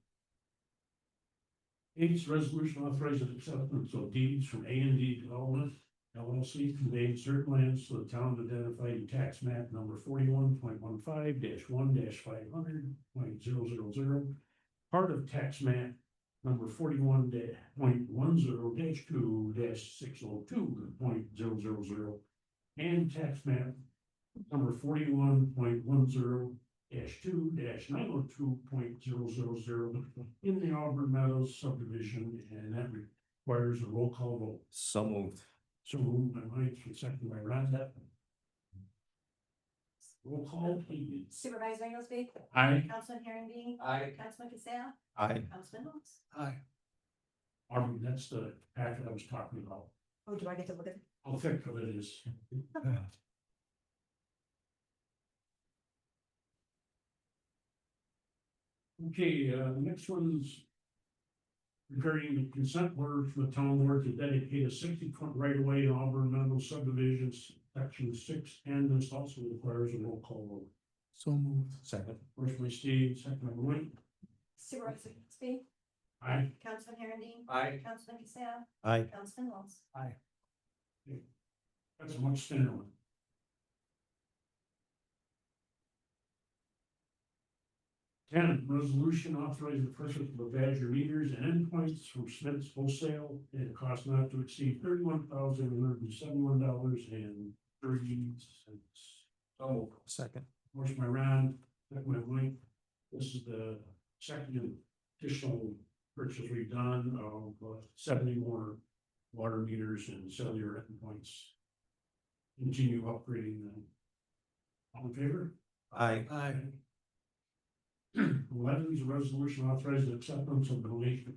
Eight is resolution authorizing acceptance of deeds from A&D Development LLC conveying certain lands to the town identified in tax map number 41.15-1-500.000. Part of tax map number 41.10-2-602.000 and tax map number 41.10-2-902.000 in the Auburn Meadows subdivision, and that requires a roll call vote.
So moved.
So moved by Mike, second by Rhonda. Roll call, please.
Supervisor Engelsby.
Aye.
Councilman Herondeen.
Aye.
Councilman Casale.
Aye.
Councilman Lutz.
Aye.
Auburn, that's the packet I was talking about.
Oh, do I get to look at?
I'll think of it as. Okay, the next one's regarding the consent order from the town board to dedicate a 60-foot right of way in Auburn Meadows subdivisions, section 6, and this also requires a roll call vote.
So moved.
Second. First by Steve, second by Mike.
Supervisor Engelsby.
Aye.
Councilman Herondeen.
Aye.
Councilman Casale.
Aye.
Councilman Lutz.
That's a much thinner one. 10, resolution authorizing the purchase of Badger meters and endpoints from Smith's Wholesale at a cost not to exceed $31,171.30.
So
Second.
Motion by Ron, second by Mike. This is the second additional purchase we've done of 70 more water meters and cellular endpoints. Continue upgrading them. All in favor?
Aye.
Aye.
11 is a resolution authorizing acceptance of donation.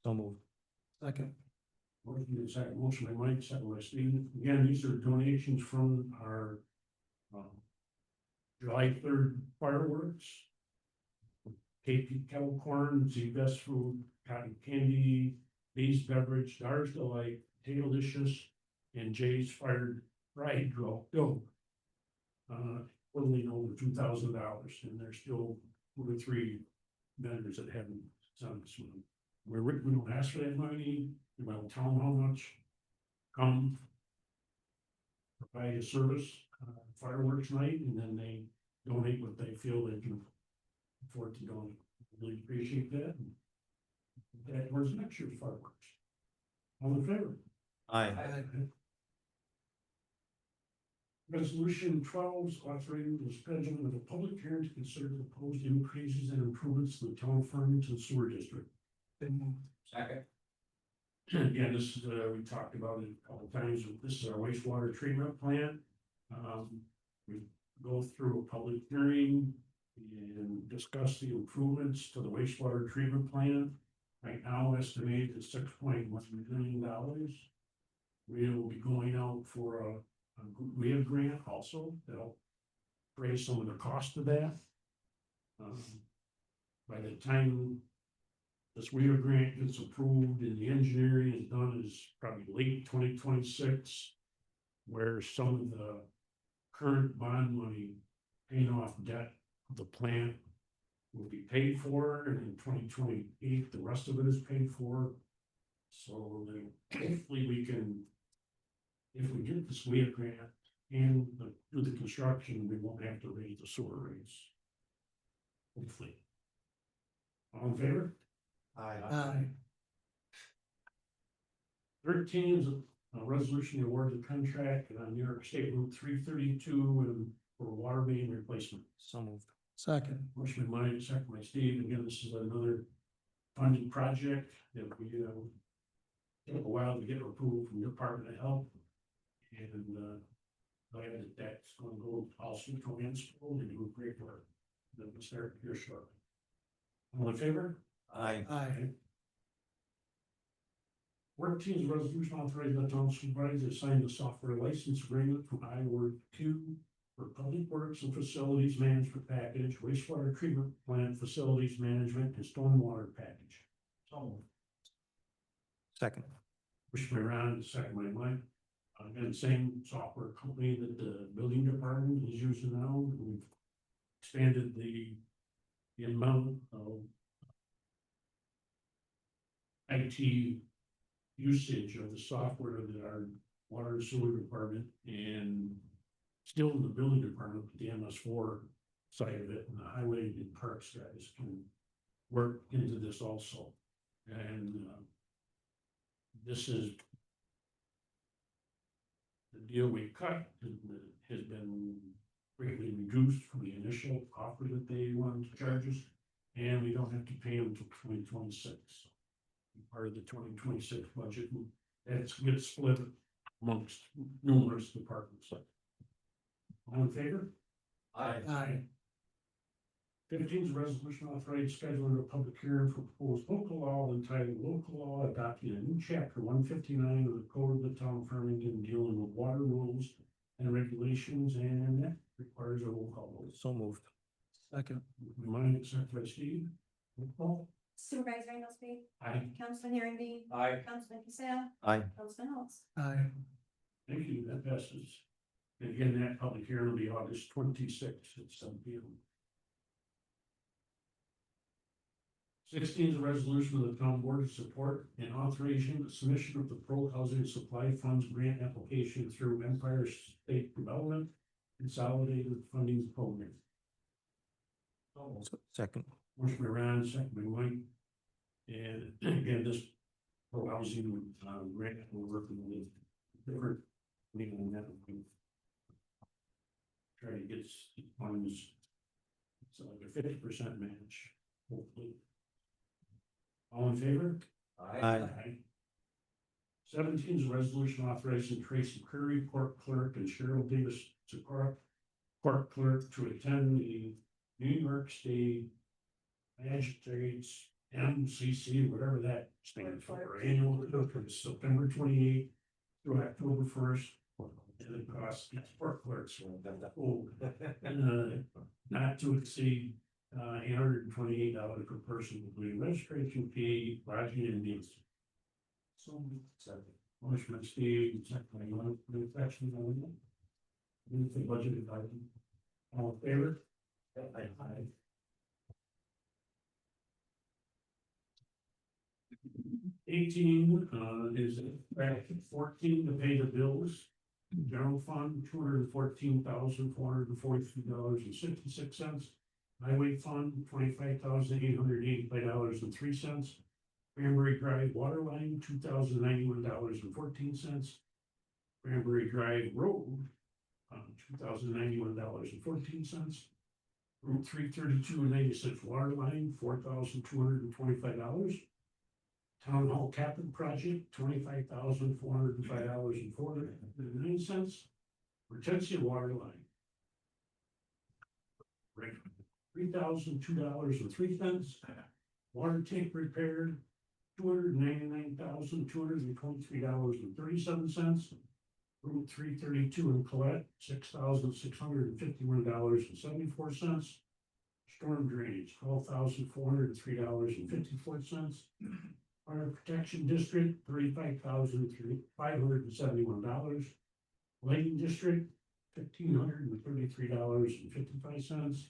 So moved. Second.
Motion by Mike, second by Steve. Again, these are donations from our July 3rd fireworks. KP Kettle Corn, Z Best Food, Cotton Candy, Bees Beverage, Stars Delight, Tailicious, and Jay's Fried Dough. Totaling over $2,000, and there's still 2 or 3 vendors that haven't So, we don't ask for that money, we don't tell them how much. Come. Provide a service, fireworks night, and then they donate what they feel they can afford to donate. Really appreciate that. And that towards next year's fireworks. All in favor?
Aye.
Resolution 12 is authorizing the scheduling of a public hearing to consider proposed increases and improvements to the town of Farmington sewer district.
Second.
Again, this is, we talked about it a couple times, this is our wastewater treatment plant. We go through a public hearing and discuss the improvements to the wastewater treatment plant. Right now estimated at $6.1 million. We'll be going out for a grant also, that'll raise some of the cost of that. By the time this WIA grant gets approved and the engineering is done, is probably late 2026, where some of the current bond money paying off debt of the plant will be paid for, and in 2028, the rest of it is paid for. So then hopefully we can, if we get this WIA grant and do the construction, we won't have to raise the sewer rates. Hopefully. All in favor?
Aye.
13 is a resolution to award the contract on New York State Route 332 and for water main replacement.
So moved.
Second.
Motion by Mike, second by Steve. Again, this is another funding project that we, took a while to get approval from the Department of Health. And, glad that that's going to go also to Mansfield and do great work. Then we'll start here shortly. All in favor?
Aye.
Aye. 14 is a resolution authorizing the town supervisor to sign the software license agreement from I-Word2 for Public Works and Facilities Management Package, wastewater treatment plant facilities management, and stormwater package. So.
Second.
Motion by Ron, second by Mike. Again, same software company that the building department is using now. We've expanded the amount of IT usage of the software that our water and sewer department and still in the building department, the MS4 side of it, and the highway and parks guys can work into this also. And this is the deal we cut has been greatly reduced from the initial offer that they wanted to charge us, and we don't have to pay them until 2026. Part of the 2026 budget, and that's gets split amongst numerous departments. All in favor?
Aye.
15 is a resolution authorizing scheduling a public hearing for proposed local law entitled Local Law Adopting a New Chapter 159 of the Code of the Town of Farmington dealing with water rules and regulations, and that requires a roll call vote.
So moved. Second.
Mine, second by Steve. Roll call.
Supervisor Engelsby,
Aye.
Councilman Herring,
Aye.
Councilman Cassell,
Aye.
Councilman Holtz.
Aye.
Thank you, that passes. And again, that public hearing will be August 26th at 7 p.m. 16 is a resolution of the town board to support and authorization the submission of the Pro Housing Supply Funds grant application through Empire State Development Consolidated Funding Program.
Second.
Motion by Ron, second by Mike. And again, this Pro Housing grant, we're working with different legal and we try to get funds. It's like a 50% match, hopefully. All in favor?
Aye.
17 is a resolution authorizing Tracy Curry, court clerk, and Cheryl Davis, court clerk, to attend the New York State Magistrates MCC, whatever that stands for, annual conference, September 28th through October 1st. And it costs court clerks not to exceed $828 per person, including registration fee, lodging, and meals. So, motion by Steve, second by Mike, any questions on that? Anything budgeted item? All in favor? Aye. 18, is bracket 14 to pay the bills. General fund, $214,443.66. Highway fund, $25,885.03. Cranberry Drive water line, $2,091.14. Cranberry Drive Road, $2,091.14. Route 332 and 96 water line, $4,225. Town Hall Capital Project, $25,405.49. Retention water line. $3,002.03. Water tank repaired, $299,223.37. Route 332 in Colette, $6,651.74. Storm drainage, $12,403.54. Fire Protection District, $35,571. Lighting District, $1,533.55.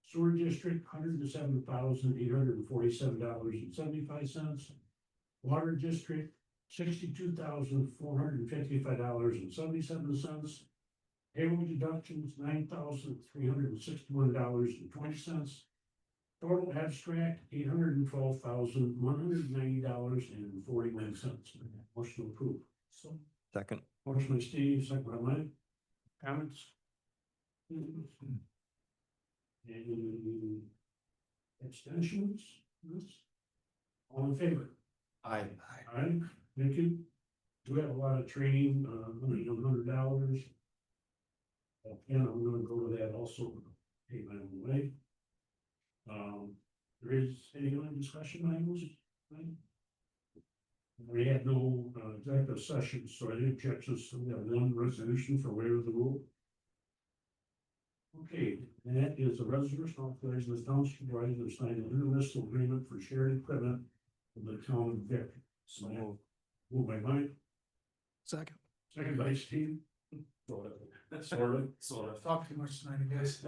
Sewer District, $107,847.75. Water District, $62,455.77. Payroll deductions, $9,361.20. Total abstract, $812,190.41. Motion approved. So.
Second.
Motion by Steve, second by Mike. Comments? Any abstentions? Yes. All in favor?
Aye.
Aye, thank you. We have a lot of training, $100. And I'm gonna go to that also, pay my own way. There is any other discussion items? We had no executive session, so any objections, so we have one resolution for waiver of the rule. Okay, and that is a resolution authorizing the township supervisor to sign an intermunicipal agreement for shared equipment with the town of Vic. So moved by Mike.
Second.
Second by Steve. Sort of.
Talk too much tonight, you guys.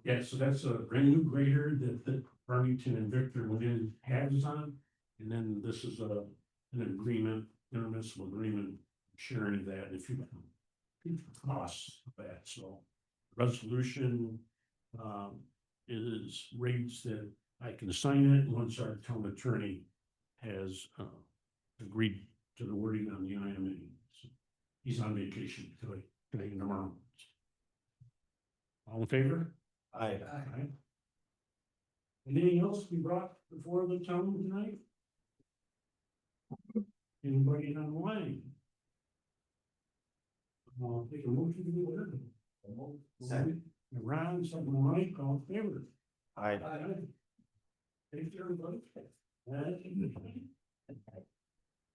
Yeah, so that's a brand new grader that Farmington and Victor Lynn has on. And then this is an agreement, intermunicipal agreement, sharing that if you costs of that, so. Resolution, is rates that I can sign it once our town attorney has, agreed to the wording on the IMA. So he's on vacation today and tomorrow. All in favor?
Aye.
Aye. Anything else we brought before the town tonight? Anybody online? I'll take a motion to do whatever.
Second.
Ron, second Mike, all in favor?
Aye.
Thank you, everybody.